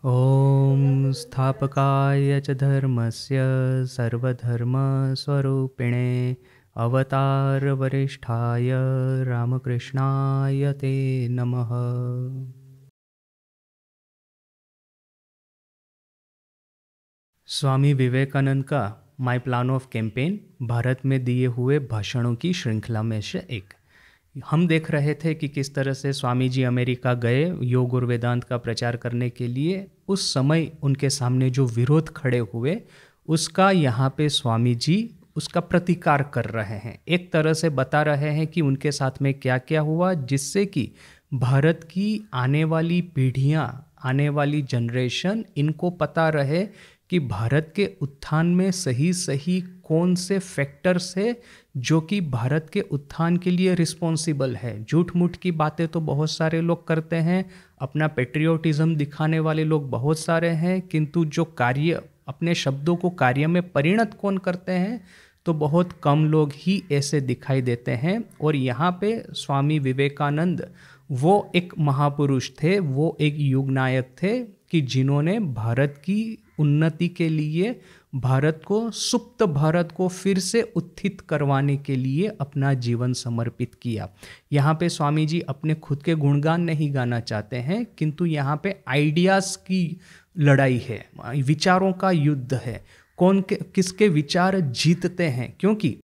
ॐ स्थापकाय च धर्मस्य सर्वधर्मस्वरूपिणे अवतारवरिष्ठाय रामकृष्णाय ते नमः। स्वामी विवेकानंद का my plan of campaign Bharat में दिए हुए भाषणों की श्रृंखला में से एक। हम देख रहे थे कि किस तरह से स्वामी जी अमेरिका गए योग और वेदांत का प्रचार करने के लिए। उस समय उनके सामने जो विरोध खड़े हुए उसका यहाँ पे स्वामी जी उसका प्रतिकार कर रहे हैं। एक तरह से बता रहे हैं कि उनके साथ में क्या क्या हुआ, जिससे कि भारत की आने वाली पीढ़ियाँ, आने वाली जनरेशन, इनको पता रहे कि भारत के उत्थान में सही सही कौन से फैक्टर्स है जो कि भारत के उत्थान के लिए रिस्पॉन्सिबल है। झूठ मूठ की बातें तो बहुत सारे लोग करते हैं, अपना पेट्रियोटिज्म दिखाने वाले लोग बहुत सारे हैं, किंतु जो कार्य, अपने शब्दों को कार्य में परिणत कौन करते हैं, तो बहुत कम लोग ही ऐसे दिखाई देते हैं। और यहाँ पे स्वामी विवेकानंद वो एक महापुरुष थे, वो एक युग नायक थे कि जिन्होंने भारत की उन्नति के लिए, भारत को, सुप्त भारत को फिर से उत्थित करवाने के लिए अपना जीवन समर्पित किया। यहाँ पे स्वामी जी अपने खुद के गुणगान नहीं गाना चाहते हैं, किंतु यहाँ पे आइडियाज़ की लड़ाई है, विचारों का युद्ध है, कौन के किसके विचार जीतते हैं। क्योंकि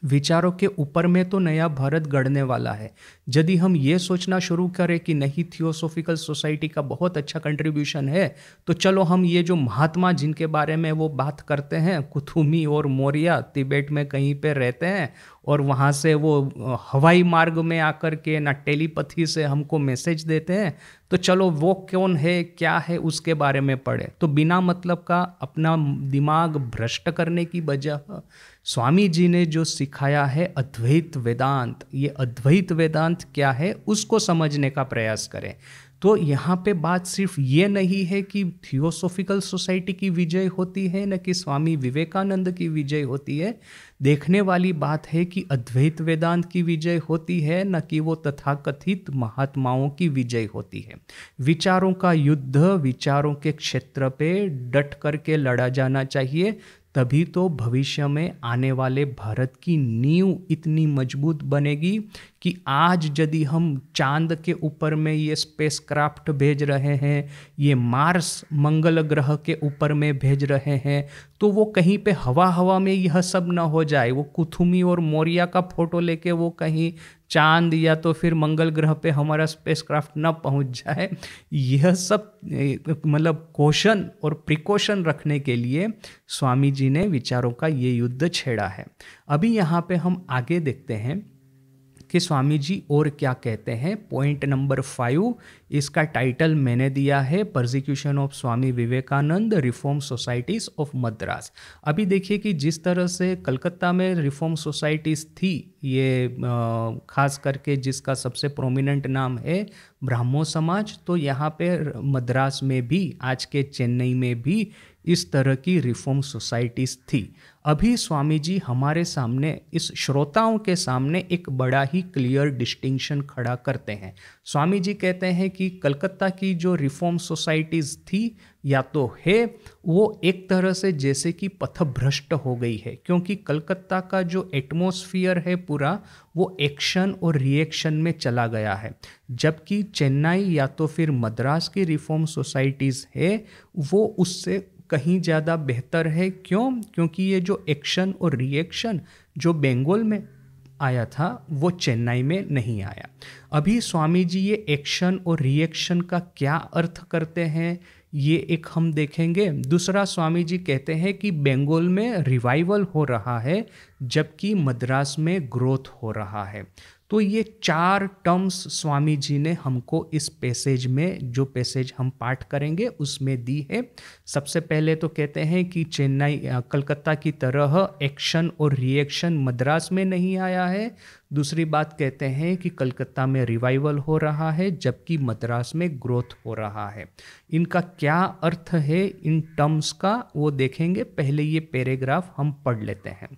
विचारों के ऊपर में तो नया भारत गढ़ने वाला है। यदि हम ये सोचना शुरू करें कि नहीं, थियोसॉफिकल सोसाइटी का बहुत अच्छा कंट्रीब्यूशन है, तो चलो हम ये जो महात्मा जिनके बारे में वो बात करते हैं, कुथुमी और मौर्य तिब्बत में कहीं पे रहते हैं और वहाँ से वो हवाई मार्ग में आकर के ना टेलीपैथी से हमको मैसेज देते हैं, तो चलो वो कौन है, क्या है, उसके बारे में पढ़े। तो बिना मतलब का अपना दिमाग भ्रष्ट करने की बजाय स्वामी जी ने जो सिखाया है अद्वैत वेदांत, ये अद्वैत वेदांत क्या है उसको समझने का प्रयास करें। तो यहाँ पे बात सिर्फ ये नहीं है कि थियोसॉफिकल सोसाइटी की विजय होती है न कि स्वामी विवेकानंद की विजय होती है। देखने वाली बात है कि अद्वैत वेदांत की विजय होती है, न कि वो तथाकथित महात्माओं की विजय होती है। विचारों का युद्ध विचारों के क्षेत्र पे डट करके लड़ा जाना चाहिए, तभी तो भविष्य में आने वाले भारत की नींव इतनी मजबूत बनेगी कि आज यदि हम चांद के ऊपर में ये स्पेसक्राफ्ट भेज रहे हैं, ये मार्स मंगल ग्रह के ऊपर में भेज रहे हैं, तो वो कहीं पे हवा हवा में यह सब न हो जाए, वो कुथुमी और मौर्य का फोटो लेके वो कहीं चांद या तो फिर मंगल ग्रह पे हमारा स्पेसक्राफ्ट न पहुंच जाए। यह सब मतलब कौशन और प्रिकॉशन रखने के लिए स्वामी जी ने विचारों का ये युद्ध छेड़ा है। अभी यहाँ पे हम आगे देखते हैं कि स्वामी जी और क्या कहते हैं। पॉइंट नंबर 5, इसका टाइटल मैंने दिया है persecution of Swami Vivekananda, reform societies of Madras. अभी देखिए कि जिस तरह से कलकत्ता में रिफॉर्म सोसाइटीज़ थी, ये खास करके जिसका सबसे प्रोमिनेंट नाम है ब्राह्मो समाज, तो यहाँ पे मद्रास में भी, आज के चेन्नई में भी इस तरह की रिफॉर्म सोसाइटीज़ थी। अभी स्वामी जी हमारे सामने, इस श्रोताओं के सामने एक बड़ा ही क्लियर डिस्टिंक्शन खड़ा करते हैं। स्वामी जी कहते हैं कि कलकत्ता की जो रिफॉर्म सोसाइटीज़ थी, या तो है वो एक तरह से जैसे कि पथभ्रष्ट हो गई है, क्योंकि कलकत्ता का जो एटमॉस्फियर है पूरा, वो एक्शन और रिएक्शन में चला गया है। जबकि चेन्नई या तो फिर मद्रास की रिफॉर्म सोसाइटीज़ है वो उससे कहीं ज़्यादा बेहतर है। क्यों? क्योंकि ये जो एक्शन और रिएक्शन जो बंगाल में आया था वो चेन्नई में नहीं आया। अभी स्वामी जी ये एक्शन और रिएक्शन का क्या अर्थ करते हैं, ये एक हम देखेंगे। दूसरा, स्वामी जी कहते हैं कि बंगाल में रिवाइवल हो रहा है जबकि मद्रास में ग्रोथ हो रहा है। तो ये 4 टर्म्स स्वामी जी ने हमको इस पैसेज में, जो पैसेज हम पाठ करेंगे उसमें दी है। सबसे पहले तो कहते हैं कि चेन्नई, कलकत्ता की तरह एक्शन और रिएक्शन मद्रास में नहीं आया है। दूसरी बात कहते हैं कि कलकत्ता में रिवाइवल हो रहा है जबकि मद्रास में ग्रोथ हो रहा है। इनका क्या अर्थ है इन टर्म्स का वो देखेंगे। पहले ये पैराग्राफ हम पढ़ लेते हैं।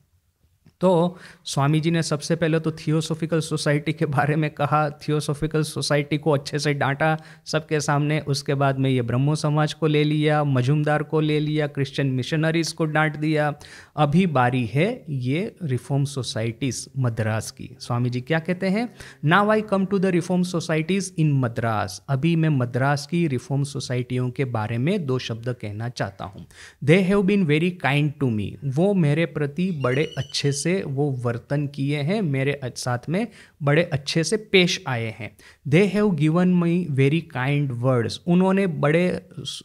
तो स्वामी जी ने सबसे पहले तो थियोसॉफिकल सोसाइटी के बारे में कहा, थियोसॉफिकल सोसाइटी को अच्छे से डांटा सबके सामने। उसके बाद में ये ब्रह्मो समाज को ले लिया, मजूमदार को ले लिया, क्रिश्चियन मिशनरीज को डांट दिया। अभी बारी है ये रिफॉर्म सोसाइटीज़ मद्रास की। स्वामी जी क्या कहते हैं, now I come to the reform societies in Madras. अभी मैं मद्रास की रिफॉर्म सोसाइटियों के बारे में दो शब्द कहना चाहता हूँ। They have been very kind to me, वो मेरे प्रति बड़े अच्छे से वो वर्तन किए हैं, मेरे साथ में बड़े अच्छे से पेश आए हैं। They have given me very kind words, उन्होंने बड़े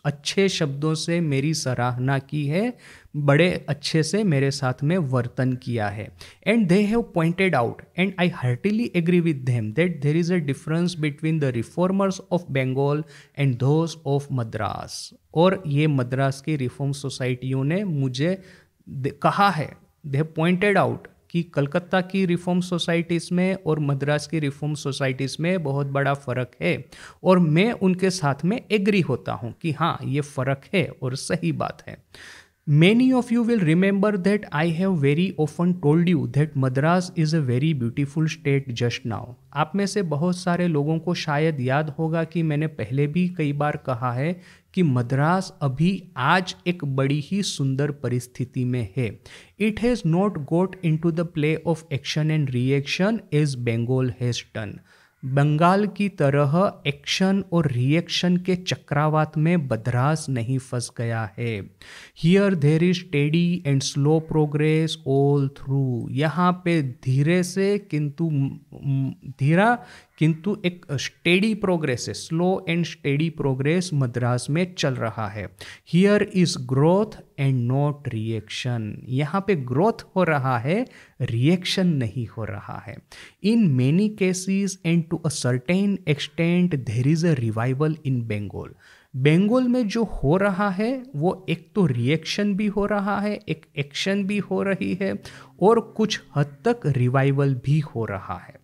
अच्छे शब्दों से मेरी सराहना की है, बड़े अच्छे से मेरे साथ में वर्तन किया है। And they have pointed out and I heartily agree with them that there is a difference between the reformers of Bengal and those of Madras. और ये मद्रास की रिफॉर्म सोसाइटियों ने मुझे कहा है, दे पॉइंटेड आउट कि कलकत्ता की रिफॉर्म सोसाइटीज़ में और मद्रास की रिफॉर्म सोसाइटीज़ में बहुत बड़ा फ़र्क है। और मैं उनके साथ में एग्री होता हूँ कि हाँ ये फ़र्क है और सही बात है। Many of you will remember that I have very often told you that Madras is a very beautiful state just now. आप में से बहुत सारे लोगों को शायद याद होगा कि मैंने पहले भी कई बार कहा है कि मद्रास अभी आज एक बड़ी ही सुंदर परिस्थिति में है। It has not got into the play of action and reaction as Bengal has done. Bengal की तरह एक्शन और रिएक्शन के चक्रावात में मद्रास नहीं फंस गया है। Here there is steady and slow progress all through. यहाँ पे धीरे से किंतु एक स्टेडी प्रोग्रेस है, slow and steady progress Madras में चल रहा है। Here is growth and not reaction. यहाँ पे ग्रोथ हो रहा है, रिएक्शन नहीं हो रहा है। In many cases and to a certain extent there is a revival in Bengal. Bengal में जो हो रहा है वो एक तो रिएक्शन भी हो रहा है, एक एक्शन भी हो रही है और कुछ हद तक रिवाइवल भी हो रहा है।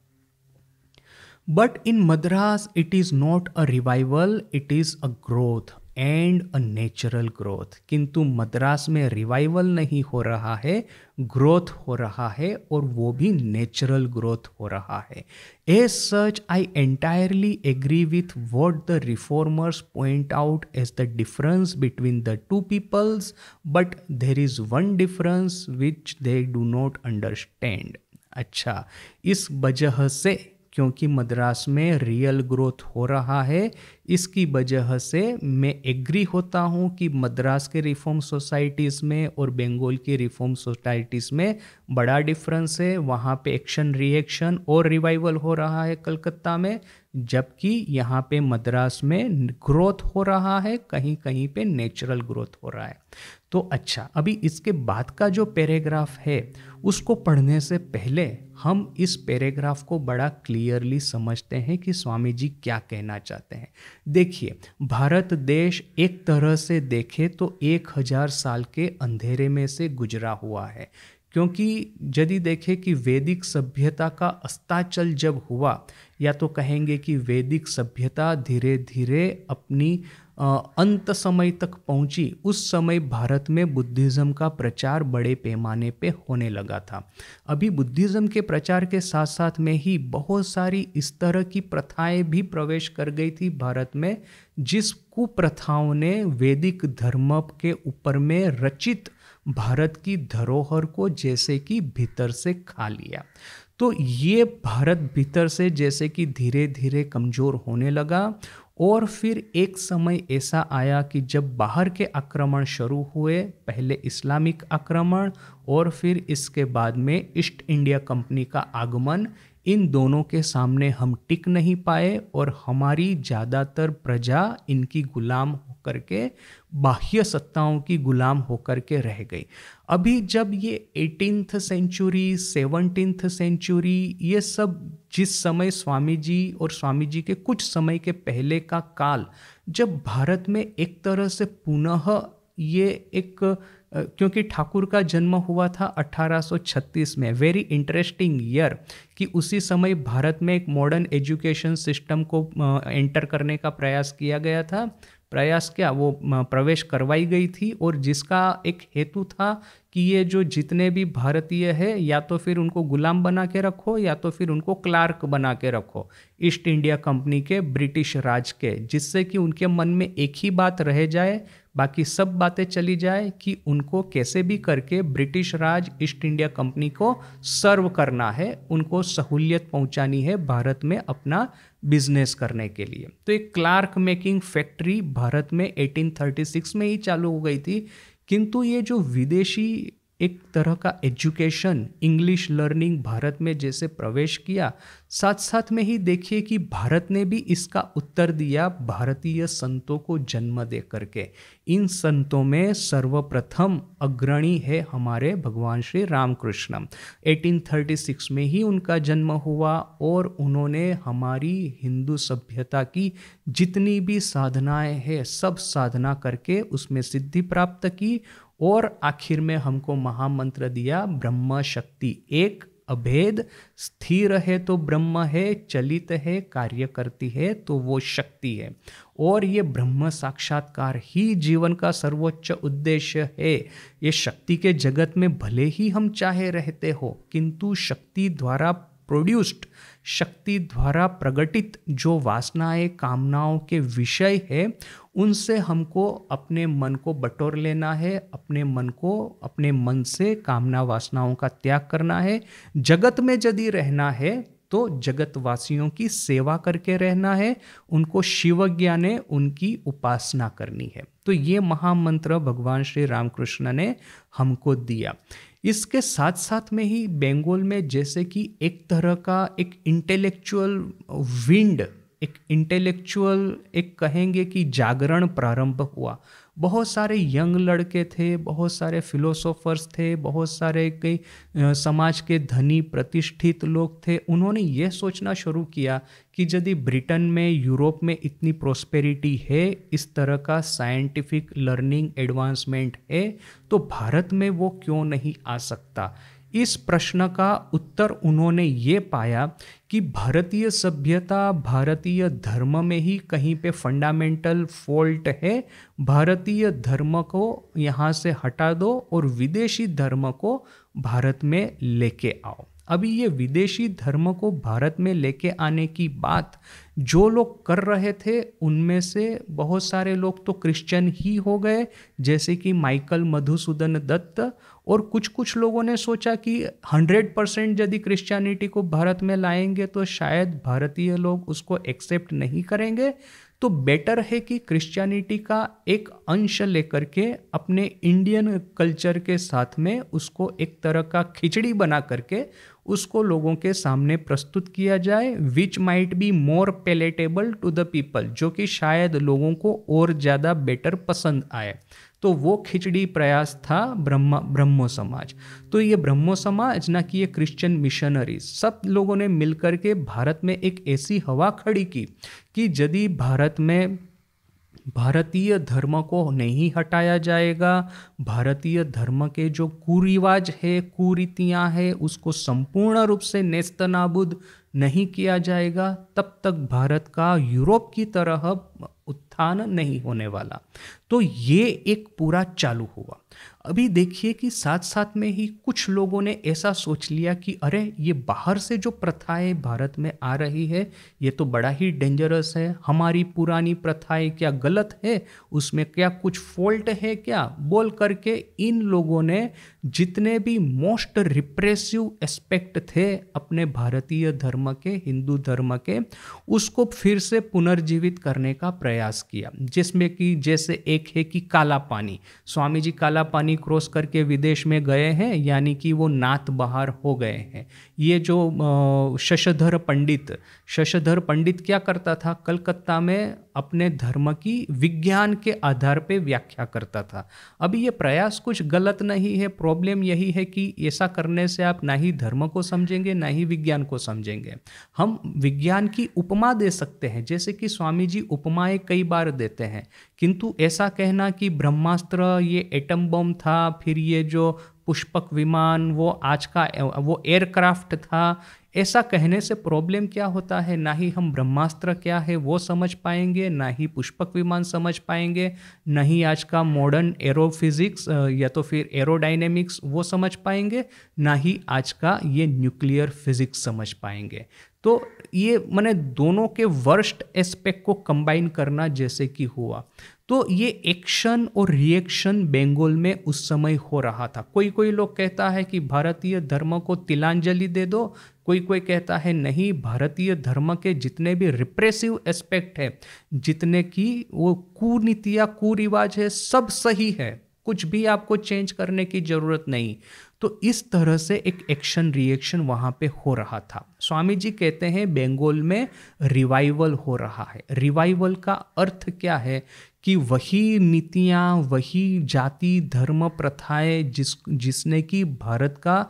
But in Madras it is not a revival, it is a growth and a natural growth. किंतु मद्रास में रिवाइवल नहीं हो रहा है, ग्रोथ हो रहा है और वो भी नेचुरल ग्रोथ हो रहा है। As such I entirely agree with what the reformers point out as the difference between the two peoples, but there is one difference which they do not understand. अच्छा, इस वजह से क्योंकि मद्रास में रियल ग्रोथ हो रहा है, इसकी वजह से मैं एग्री होता हूँ कि मद्रास के रिफॉर्म सोसाइटीज़ में और बंगाल की रिफॉर्म सोसाइटीज़ में बड़ा डिफरेंस है। वहाँ पे एक्शन रिएक्शन और रिवाइवल हो रहा है कलकत्ता में, जबकि यहाँ पे मद्रास में ग्रोथ हो रहा है, कहीं कहीं पे नेचुरल ग्रोथ हो रहा है। तो अच्छा, अभी इसके बाद का जो पैराग्राफ है उसको पढ़ने से पहले हम इस पैराग्राफ को बड़ा क्लियरली समझते हैं कि स्वामी जी क्या कहना चाहते हैं। देखिए, भारत देश एक तरह से देखे तो 1000 साल के अंधेरे में से गुजरा हुआ है, क्योंकि यदि देखें कि वैदिक सभ्यता का अस्ताचल जब हुआ, या तो कहेंगे कि वैदिक सभ्यता धीरे धीरे अपनी अंत समय तक पहुंची, उस समय भारत में बुद्धिज़्म का प्रचार बड़े पैमाने पे होने लगा था। अभी बुद्धिज़्म के प्रचार के साथ साथ में ही बहुत सारी इस तरह की प्रथाएं भी प्रवेश कर गई थी भारत में, जिस कुप्रथाओं ने वैदिक धर्म के ऊपर में रचित भारत की धरोहर को जैसे कि भीतर से खा लिया। तो ये भारत भीतर से जैसे कि धीरे धीरे कमज़ोर होने लगा। और फिर एक समय ऐसा आया कि जब बाहर के आक्रमण शुरू हुए, पहले इस्लामिक आक्रमण और फिर इसके बाद में ईस्ट इंडिया कंपनी का आगमन, इन दोनों के सामने हम टिक नहीं पाए और हमारी ज़्यादातर प्रजा इनकी गुलाम होकर के, बाह्य सत्ताओं की गुलाम होकर के रह गई। अभी जब ये 18th सेंचुरी, 17th सेंचुरी, ये सब जिस समय स्वामी जी और स्वामी जी के कुछ समय के पहले का काल, जब भारत में एक तरह से पुनः ये एक, क्योंकि ठाकुर का जन्म हुआ था 1836 में, वेरी इंटरेस्टिंग ईयर, कि उसी समय भारत में एक मॉडर्न एजुकेशन सिस्टम को एंटर करने का प्रयास किया गया था। प्रयास क्या, वो प्रवेश करवाई गई थी, और जिसका एक हेतु था कि ये जो जितने भी भारतीय है या तो फिर उनको गुलाम बना के रखो या तो फिर उनको क्लार्क बना के रखो ईस्ट इंडिया कंपनी के, ब्रिटिश राज के, जिससे कि उनके मन में एक ही बात रह जाए, बाकी सब बातें चली जाए कि उनको कैसे भी करके ब्रिटिश राज ईस्ट इंडिया कंपनी को सर्व करना है, उनको सहूलियत पहुंचानी है भारत में अपना बिजनेस करने के लिए। तो एक क्लार्क मेकिंग फैक्ट्री भारत में 1836 में ही चालू हो गई थी। किंतु ये जो विदेशी एक तरह का एजुकेशन, इंग्लिश लर्निंग भारत में जैसे प्रवेश किया, साथ साथ में ही देखिए कि भारत ने भी इसका उत्तर दिया भारतीय संतों को जन्म दे करके। इन संतों में सर्वप्रथम अग्रणी है हमारे भगवान श्री रामकृष्ण। 1836 में ही उनका जन्म हुआ और उन्होंने हमारी हिंदू सभ्यता की जितनी भी साधनाएं हैं सब साधना करके उसमें सिद्धि प्राप्त की, और आखिर में हमको महामंत्र दिया ब्रह्म शक्ति एक, अभेद, स्थिर है तो ब्रह्म है, चलित है, कार्य करती है तो वो शक्ति है। और ये ब्रह्म साक्षात्कार ही जीवन का सर्वोच्च उद्देश्य है। ये शक्ति के जगत में भले ही हम चाहे रहते हो, किंतु शक्ति द्वारा प्रोड्यूस्ड, शक्ति द्वारा प्रगटित जो वासनाएं, कामनाओं के विषय है, उनसे हमको अपने मन को बटोर लेना है, अपने मन को, अपने मन से कामना वासनाओं का त्याग करना है। जगत में यदि रहना है तो जगतवासियों की सेवा करके रहना है, उनको शिव ज्ञाने उनकी उपासना करनी है। तो ये महामंत्र भगवान श्री रामकृष्ण ने हमको दिया। इसके साथ साथ में ही बंगाल में जैसे कि एक तरह का एक इंटेलेक्चुअल विंड, एक इंटेलेक्चुअल, एक कहेंगे कि जागरण प्रारंभ हुआ। बहुत सारे यंग लड़के थे, बहुत सारे फिलोसोफर्स थे, बहुत सारे कई समाज के धनी प्रतिष्ठित लोग थे। उन्होंने ये सोचना शुरू किया कि यदि ब्रिटेन में, यूरोप में इतनी प्रोस्पेरिटी है, इस तरह का साइंटिफिक लर्निंग एडवांसमेंट है, तो भारत में वो क्यों नहीं आ सकता। इस प्रश्न का उत्तर उन्होंने ये पाया कि भारतीय सभ्यता, भारतीय धर्म में ही कहीं पे फंडामेंटल फॉल्ट है। भारतीय धर्म को यहाँ से हटा दो और विदेशी धर्म को भारत में लेके आओ। अभी ये विदेशी धर्म को भारत में लेके आने की बात जो लोग कर रहे थे, उनमें से बहुत सारे लोग तो क्रिश्चियन ही हो गए, जैसे कि माइकल मधुसूदन दत्त। और कुछ लोगों ने सोचा कि 100% यदि क्रिश्चियनिटी को भारत में लाएंगे तो शायद भारतीय लोग उसको एक्सेप्ट नहीं करेंगे, तो बेटर है कि क्रिश्चियनिटी का एक अंश लेकर के अपने इंडियन कल्चर के साथ में उसको एक तरह का खिचड़ी बना करके उसको लोगों के सामने प्रस्तुत किया जाए, which might be more palatable to the people, जो कि शायद लोगों को और ज़्यादा बेटर पसंद आए। तो वो खिचड़ी प्रयास था ब्रह्मो समाज। तो ये ब्रह्मो समाज, ना कि ये क्रिश्चियन मिशनरी, सब लोगों ने मिलकर के भारत में एक ऐसी हवा खड़ी की कि यदि भारत में भारतीय धर्म को नहीं हटाया जाएगा, भारतीय धर्म के जो कुरिवाज है, कुरीतियाँ है, उसको संपूर्ण रूप से नेस्तनाबूद नहीं किया जाएगा, तब तक भारत का यूरोप की तरह उत्थान नहीं होने वाला। तो ये एक पूरा चालू हुआ। अभी देखिए कि साथ साथ में ही कुछ लोगों ने ऐसा सोच लिया कि अरे ये बाहर से जो प्रथाएं भारत में आ रही है ये तो बड़ा ही डेंजरस है, हमारी पुरानी प्रथाएं क्या गलत है, उसमें क्या कुछ फॉल्ट है क्या, बोल करके इन लोगों ने जितने भी मोस्ट रिप्रेसिव एस्पेक्ट थे अपने भारतीय धर्म के, हिंदू धर्म के, उसको फिर से पुनर्जीवित करने का प्रयास किया। जिसमें कि जैसे एक है कि काला पानी, स्वामी जी काला पानी क्रॉस करके विदेश में गए हैं, यानी कि वो नात बाहर हो गए हैं। ये जो शशधर पंडित क्या करता था, कलकत्ता में अपने धर्म की विज्ञान के आधार पे व्याख्या करता था। अभी ये प्रयास कुछ गलत नहीं है, प्रॉब्लम यही है कि ऐसा करने से आप ना ही धर्म को समझेंगे ना ही विज्ञान को समझेंगे। हम विज्ञान की उपमा दे सकते हैं, जैसे कि स्वामी जी उपमाएं कई बार देते हैं, किंतु ऐसा कहना कि ब्रह्मास्त्र ये एटम बम था, फिर ये जो पुष्पक विमान वो आज का वो एयरक्राफ्ट था, ऐसा कहने से प्रॉब्लम क्या होता है, ना ही हम ब्रह्मास्त्र क्या है वो समझ पाएंगे, ना ही पुष्पक विमान समझ पाएंगे, ना ही आज का मॉडर्न एरोफिजिक्स या तो फिर एरोडायनेमिक्स वो समझ पाएंगे, ना ही आज का ये न्यूक्लियर फिजिक्स समझ पाएंगे। तो ये मैंने दोनों के वर्स्ट एस्पेक्ट को कंबाइन करना जैसे कि हुआ। तो ये एक्शन और रिएक्शन बंगाल में उस समय हो रहा था। कोई कोई लोग कहता है कि भारतीय धर्म को तिलांजलि दे दो, कोई कोई कहता है नहीं, भारतीय धर्म के जितने भी रिप्रेसिव एस्पेक्ट है, जितने की वो कुनीतियाँ कुरिवाज है, सब सही है, कुछ भी आपको चेंज करने की जरूरत नहीं। तो इस तरह से एक एक्शन रिएक्शन वहाँ पे हो रहा था। स्वामी जी कहते हैं बंगाल में रिवाइवल हो रहा है। रिवाइवल का अर्थ क्या है कि वही नीतियाँ, वही जाति धर्म प्रथाएं जिसने कि भारत का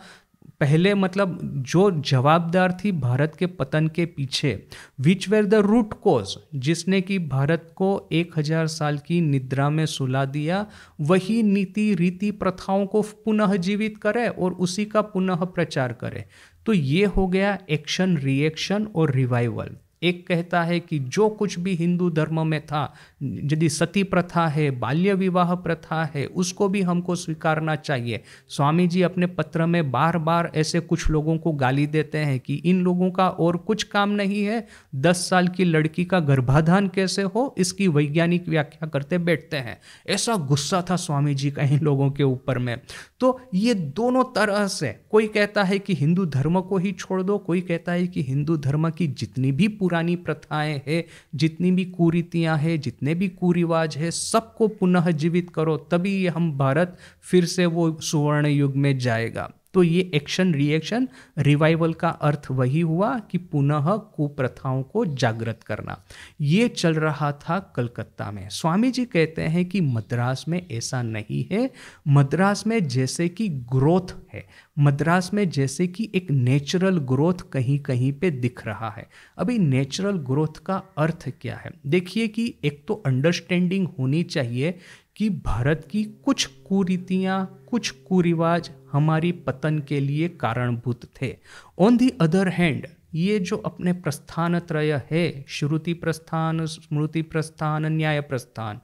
पहले मतलब जो जवाबदार थी भारत के पतन के पीछे, which were the root cause, जिसने कि भारत को 1000 साल की निद्रा में सुला दिया, वही नीति रीति प्रथाओं को पुनः जीवित करे और उसी का पुनः प्रचार करे। तो ये हो गया एक्शन रिएक्शन और रिवाइवल। एक कहता है कि जो कुछ भी हिंदू धर्म में था, यदि सती प्रथा है, बाल्य विवाह प्रथा है, उसको भी हमको स्वीकारना चाहिए। स्वामी जी अपने पत्र में बार बार ऐसे कुछ लोगों को गाली देते हैं कि इन लोगों का और कुछ काम नहीं है, 10 साल की लड़की का गर्भाधान कैसे हो इसकी वैज्ञानिक व्याख्या करते बैठते हैं। ऐसा गुस्सा था स्वामी जी का इन लोगों के ऊपर में। तो ये दोनों तरह से, कोई कहता है कि हिंदू धर्म को ही छोड़ दो, कोई कहता है कि हिंदू धर्म की जितनी भी पुरानी प्रथाएं हैं, जितनी भी कुरीतियां हैं, जितने भी कुरिवाज है, सबको पुनः जीवित करो, तभी ये हम भारत फिर से वो सुवर्ण युग में जाएगा। तो ये एक्शन रिएक्शन रिवाइवल का अर्थ वही हुआ कि पुनः कुप्रथाओं को जागृत करना। ये चल रहा था कलकत्ता में। स्वामी जी कहते हैं कि मद्रास में ऐसा नहीं है। मद्रास में जैसे कि ग्रोथ है, मद्रास में जैसे कि एक नेचुरल ग्रोथ कहीं कहीं पे दिख रहा है। अभी नेचुरल ग्रोथ का अर्थ क्या है? देखिए कि एक तो अंडरस्टैंडिंग होनी चाहिए कि भारत की कुछ कुरीतियाँ, कुछ कुरिवाज हमारी पतन के लिए कारणभूत थे। ऑन दी अदर हैंड, ये जो अपने प्रस्थान त्रय है, श्रुति प्रस्थान, स्मृति प्रस्थान, न्याय प्रस्थान,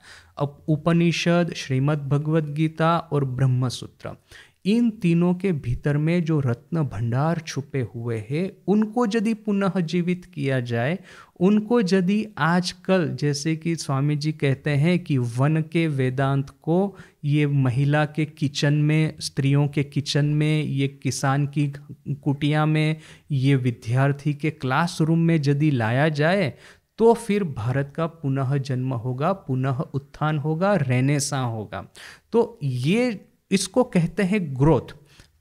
उपनिषद, श्रीमद् भगवद गीता और ब्रह्मसूत्र, इन तीनों के भीतर में जो रत्न भंडार छुपे हुए हैं, उनको यदि पुनः जीवित किया जाए, उनको यदि आजकल जैसे कि स्वामी जी कहते हैं कि वन के वेदांत को ये महिला के किचन में, स्त्रियों के किचन में, ये किसान की कुटिया में, ये विद्यार्थी के क्लासरूम में यदि लाया जाए, तो फिर भारत का पुनः जन्म होगा, पुनः उत्थान होगा, रेनेसां होगा। तो ये इसको कहते हैं ग्रोथ।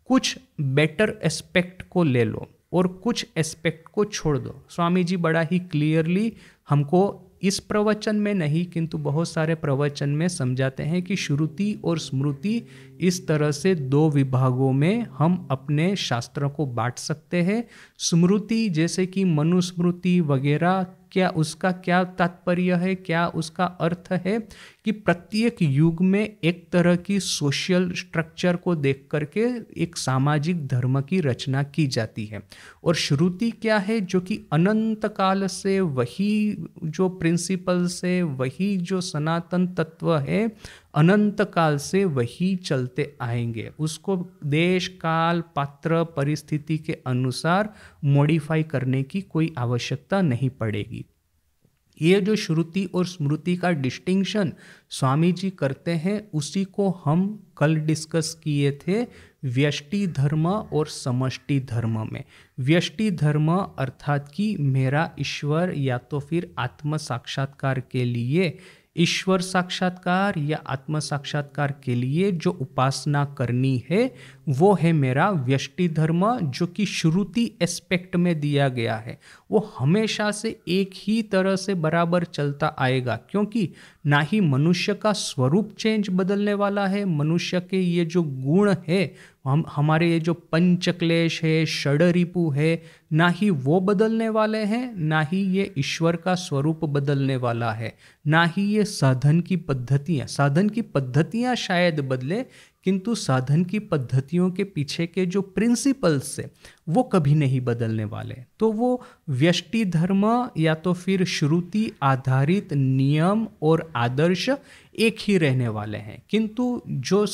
कुछ बेटर एस्पेक्ट को ले लो और कुछ एस्पेक्ट को छोड़ दो। स्वामी जी बड़ा ही क्लियरली हमको इस प्रवचन में नहीं किंतु बहुत सारे प्रवचन में समझाते हैं कि श्रुति और स्मृति इस तरह से दो विभागों में हम अपने शास्त्रों को बांट सकते हैं। स्मृति जैसे कि मनुस्मृति वगैरह, क्या उसका क्या तात्पर्य है, क्या उसका अर्थ है कि प्रत्येक युग में एक तरह की सोशल स्ट्रक्चर को देख करके एक सामाजिक धर्म की रचना की जाती है। और श्रुति क्या है? जो कि अनंत काल से वही जो प्रिंसिपल से, वही जो सनातन तत्व है, अनंत काल से वही चलते आएंगे। उसको देश काल पात्र परिस्थिति के अनुसार मॉडिफाई करने की कोई आवश्यकता नहीं पड़ेगी। ये जो श्रुति और स्मृति का डिस्टिंक्शन स्वामी जी करते हैं, उसी को हम कल डिस्कस किए थे व्यष्टि धर्म और समष्टि धर्म में। व्यष्टि धर्म अर्थात कि मेरा ईश्वर या तो फिर आत्म साक्षात्कार के लिए, ईश्वर साक्षात्कार या आत्म साक्षात्कार के लिए जो उपासना करनी है वो है मेरा व्यष्टि धर्म, जो कि श्रुति एस्पेक्ट में दिया गया है। वो हमेशा से एक ही तरह से बराबर चलता आएगा, क्योंकि ना ही मनुष्य का स्वरूप चेंज बदलने वाला है, मनुष्य के ये जो गुण है, हमारे ये जो पंचक्लेश है, षडरिपु है, ना ही वो बदलने वाले हैं, ना ही ये ईश्वर का स्वरूप बदलने वाला है, ना ही ये साधन की पद्धतियाँ शायद बदले, किंतु साधन की पद्धतियों के पीछे के जो प्रिंसिपल्स से वो कभी नहीं बदलने वाले। तो वो व्यष्टि धर्म या तो फिर श्रुति आधारित नियम और आदर्श एक ही रहने वाले हैं, किंतु जो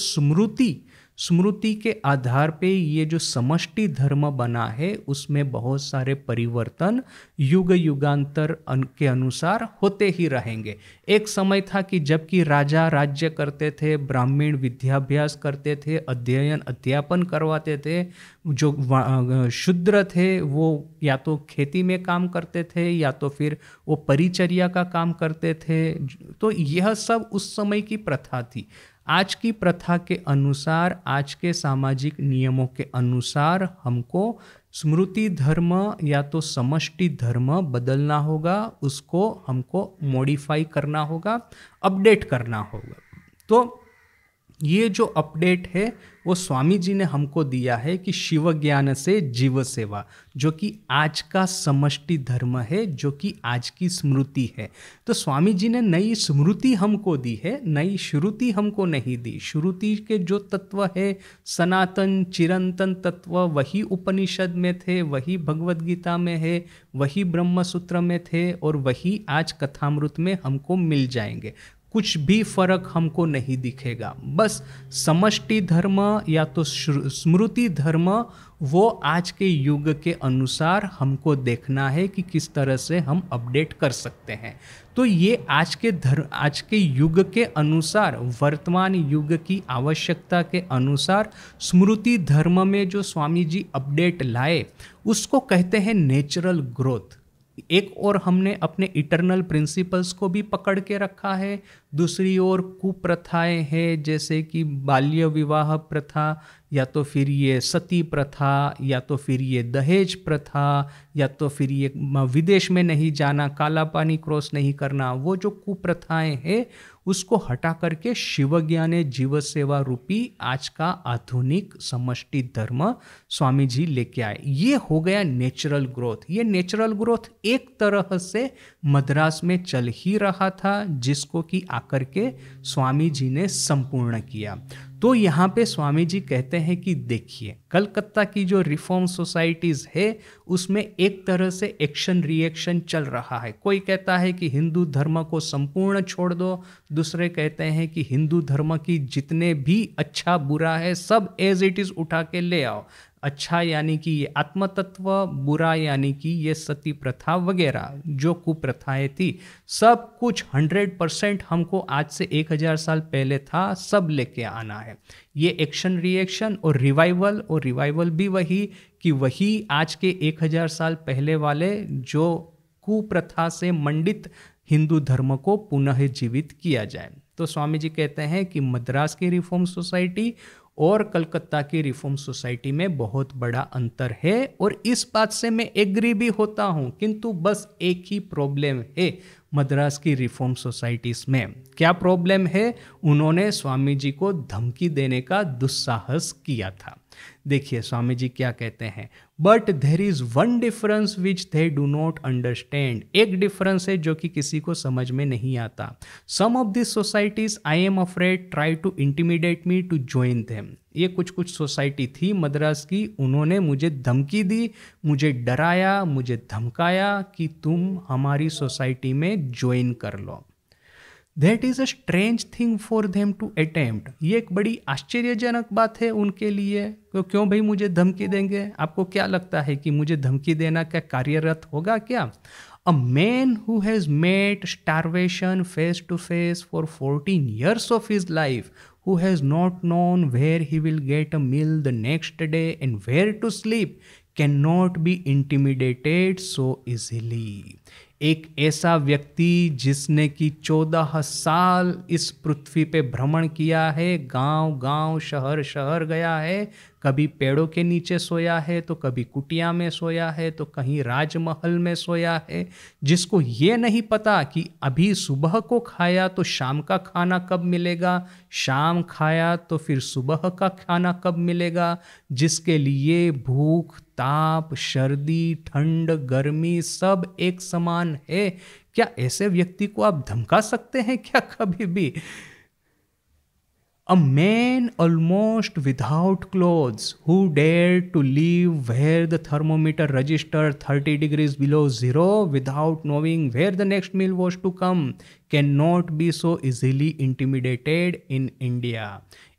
स्मृति के आधार पे ये जो समष्टि धर्म बना है उसमें बहुत सारे परिवर्तन युग युगांतर के अनुसार होते ही रहेंगे। एक समय था कि जबकि राजा राज्य करते थे, ब्राह्मण विद्याभ्यास करते थे, अध्ययन अध्यापन करवाते थे, जो शूद्र थे वो या तो खेती में काम करते थे या तो फिर वो परिचर्या का काम करते थे। तो यह सब उस समय की प्रथा थी। आज की प्रथा के अनुसार, आज के सामाजिक नियमों के अनुसार हमको स्मृति धर्म या तो समष्टि धर्म बदलना होगा, उसको हमको मॉडिफाई करना होगा, अपडेट करना होगा। तो ये जो अपडेट है वो स्वामी जी ने हमको दिया है कि शिव ज्ञान से जीव सेवा, जो कि आज का समष्टि धर्म है, जो कि आज की स्मृति है। तो स्वामी जी ने नई स्मृति हमको दी है, नई श्रुति हमको नहीं दी। श्रुति के जो तत्व है सनातन चिरंतन तत्व, वही उपनिषद में थे, वही भगवद गीता में है, वही ब्रह्म सूत्र में थे और वही आज कथामृत में हमको मिल जाएंगे। कुछ भी फर्क हमको नहीं दिखेगा। बस समष्टि धर्म या तो स्मृति धर्म वो आज के युग के अनुसार हमको देखना है कि किस तरह से हम अपडेट कर सकते हैं। तो ये आज के युग के अनुसार, वर्तमान युग की आवश्यकता के अनुसार स्मृति धर्म में जो स्वामी जी अपडेट लाए उसको कहते हैं नेचुरल ग्रोथ। एक और हमने अपने इटर्नल प्रिंसिपल्स को भी पकड़ के रखा है, दूसरी ओर कुप्रथाएं हैं जैसे कि बाल्य विवाह प्रथा या तो फिर ये सती प्रथा या तो फिर ये दहेज प्रथा या तो फिर ये विदेश में नहीं जाना, काला पानी क्रॉस नहीं करना, वो जो कुप्रथाएं हैं उसको हटा करके शिव ज्ञाने जीव सेवा रूपी आज का आधुनिक समष्टि धर्म स्वामी जी लेके आए। ये हो गया नेचुरल ग्रोथ। ये नेचुरल ग्रोथ एक तरह से मद्रास में चल ही रहा था, जिसको कि आकर के स्वामी जी ने संपूर्ण किया। तो यहाँ पे स्वामी जी कहते हैं कि देखिए, कलकत्ता की जो रिफॉर्म सोसाइटीज़ है उसमें एक तरह से एक्शन रिएक्शन चल रहा है। कोई कहता है कि हिंदू धर्म को संपूर्ण छोड़ दो, दूसरे कहते हैं कि हिंदू धर्म की जितने भी अच्छा बुरा है सब एज इट इज़ उठा के ले आओ। अच्छा यानी कि ये आत्मतत्व, बुरा यानी कि ये सती प्रथा वगैरह जो कुप्रथाएं थी, सब कुछ 100% हमको आज से 1000 साल पहले था सब लेके आना है। ये एक्शन रिएक्शन और रिवाइवल भी वही कि वही आज के 1000 साल पहले वाले जो कुप्रथा से मंडित हिंदू धर्म को पुनः जीवित किया जाए। तो स्वामी जी कहते हैं कि मद्रास की रिफॉर्म सोसाइटी और कलकत्ता की रिफॉर्म सोसाइटी में बहुत बड़ा अंतर है और इस बात से मैं एग्री भी होता हूँ, किंतु बस एक ही प्रॉब्लम है मद्रास की रिफॉर्म सोसाइटीज में। क्या प्रॉब्लम है? उन्होंने स्वामी जी को धमकी देने का दुस्साहस किया था। देखिए स्वामी जी क्या कहते हैं, but there is one difference which they do not understand. एक डिफरेंस है जो कि किसी को समझ में नहीं आता। Some of this societies I am afraid try to intimidate me to join them. ये कुछ सोसाइटी थी मद्रास की, उन्होंने मुझे धमकी दी, मुझे डराया, मुझे धमकाया कि तुम हमारी सोसाइटी में ज्वाइन कर लो। That is a strange thing for them to attempt. ये एक बड़ी आश्चर्यजनक बात है उनके लिए। तो क्यों भाई मुझे धमकी देंगे? आपको क्या लगता है कि मुझे धमकी देना क्या कार्यरत होगा क्या? A man who has met starvation face to face for 14 years of his life, who has not known where he will get a meal the next day and where to sleep, cannot be intimidated so easily. एक ऐसा व्यक्ति जिसने कि 14 साल इस पृथ्वी पे भ्रमण किया है, गांव गांव शहर शहर गया है, कभी पेड़ों के नीचे सोया है तो कभी कुटिया में सोया है तो कहीं राजमहल में सोया है, जिसको ये नहीं पता कि अभी सुबह को खाया तो शाम का खाना कब मिलेगा, शाम खाया तो फिर सुबह का खाना कब मिलेगा, जिसके लिए भूख ताप सर्दी ठंड गर्मी सब एक समान है। क्या ऐसे व्यक्ति को आप धमका सकते हैं क्या कभी भी? A man almost without clothes who dared to leave where the thermometer registered 30 degrees below zero without knowing where the next meal was to come cannot be so easily intimidated in India.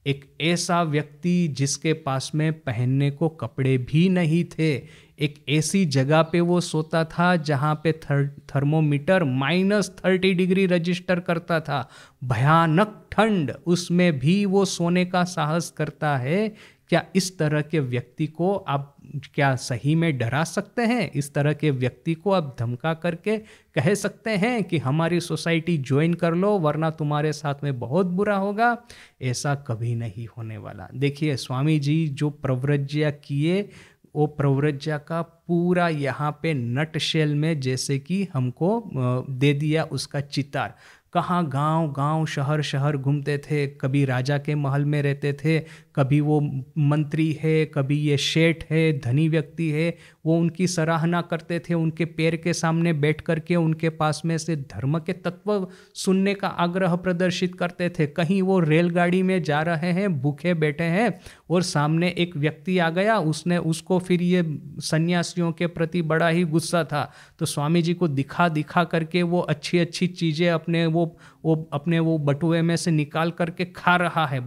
एक ऐसा व्यक्ति जिसके पास में पहनने को कपड़े भी नहीं थे, एक ऐसी जगह पे वो सोता था जहाँ पे थर्मोमीटर -30 डिग्री रजिस्टर करता था, भयानक ठंड, उसमें भी वो सोने का साहस करता है। क्या इस तरह के व्यक्ति को आप क्या सही में डरा सकते हैं? इस तरह के व्यक्ति को आप धमका करके कह सकते हैं कि हमारी सोसाइटी ज्वाइन कर लो वरना तुम्हारे साथ में बहुत बुरा होगा? ऐसा कभी नहीं होने वाला। देखिए, स्वामी जी जो प्रव्रज्या किए, वो प्रव्रज्या का पूरा यहाँ पे नट शेल में जैसे कि हमको दे दिया उसका चितार। कहाँ गांव गांव शहर शहर घूमते थे, कभी राजा के महल में रहते थे, कभी वो मंत्री है, कभी ये शेठ है, धनी व्यक्ति है, वो उनकी सराहना करते थे, उनके पैर के सामने बैठ करके उनके पास में से धर्म के तत्व सुनने का आग्रह प्रदर्शित करते थे। कहीं वो रेलगाड़ी में जा रहे हैं, भूखे बैठे हैं और सामने एक व्यक्ति आ गया, उसको फिर ये सन्यासियों के प्रति बड़ा ही गुस्सा था, तो स्वामी जी को दिखा दिखा करके वो अच्छी अच्छी चीज़ें अपने वो बटुए में से निकाल करके खा रहा है,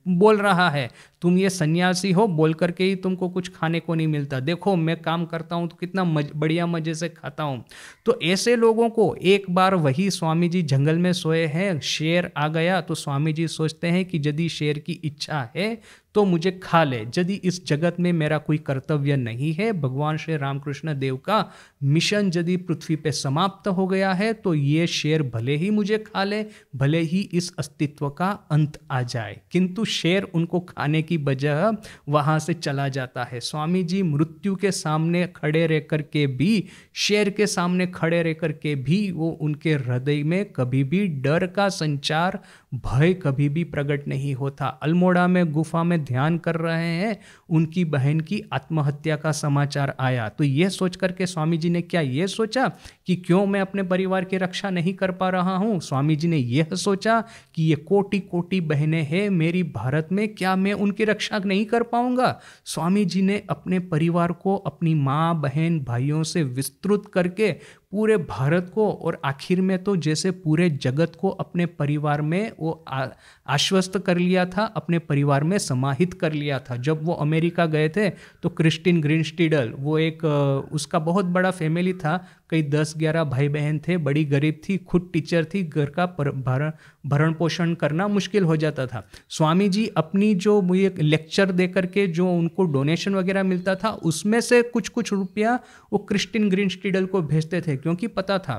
बोल रहा है तुम ये सन्यासी हो, बोल करके ही तुमको कुछ खाने को नहीं मिलता, देखो मैं काम करता हूँ तो कितना बढ़िया मजे से खाता हूँ। तो ऐसे लोगों को एक बार वही स्वामी जी जंगल में सोए हैं, शेर आ गया, तो स्वामी जी सोचते हैं कि यदि शेर की इच्छा है तो मुझे खा ले, यदि इस जगत में मेरा कोई कर्तव्य नहीं है, भगवान श्री रामकृष्ण देव का मिशन यदि पृथ्वी पे समाप्त हो गया है, तो ये शेर भले ही मुझे खा ले, भले ही इस अस्तित्व का अंत आ जाए। किंतु शेर उनको खाने की बजाय वहां से चला जाता है। स्वामी जी मृत्यु के सामने खड़े रह करके भी, शेर के सामने खड़े रह करके भी, वो उनके हृदय में कभी भी डर का संचार, भय कभी भी प्रकट नहीं होता। अल्मोड़ा में गुफा में ध्यान कर रहे हैं, उनकी बहन की आत्महत्या का समाचार आया, तो यह सोच करके स्वामी जी ने क्या ये सोचा कि क्यों मैं अपने परिवार की रक्षा नहीं कर पा रहा हूं? स्वामी जी ने यह सोचा कि ये कोटि कोटि बहनें हैं मेरी भारत में, क्या मैं उनकी रक्षा नहीं कर पाऊंगा? स्वामी जी ने अपने परिवार को अपनी माँ, बहन, भाइयों से विस्तृत करके पूरे भारत को और आखिर में तो जैसे पूरे जगत को अपने परिवार में वो आश्वस्त कर लिया था, अपने परिवार में समाहित कर लिया था। जब वो अमेरिका गए थे तो क्रिस्टिन ग्रीनस्टीडल, वो एक उसका बहुत बड़ा फैमिली था, कई 10-11 भाई बहन थे, बड़ी गरीब थी, खुद टीचर थी, घर का भरण पोषण करना मुश्किल हो जाता था। स्वामी जी अपनी जो ये लेक्चर दे करके जो उनको डोनेशन वगैरह मिलता था, उसमें से कुछ कुछ रुपया वो क्रिस्टिन ग्रीनस्टीडल को भेजते थे, क्योंकि पता था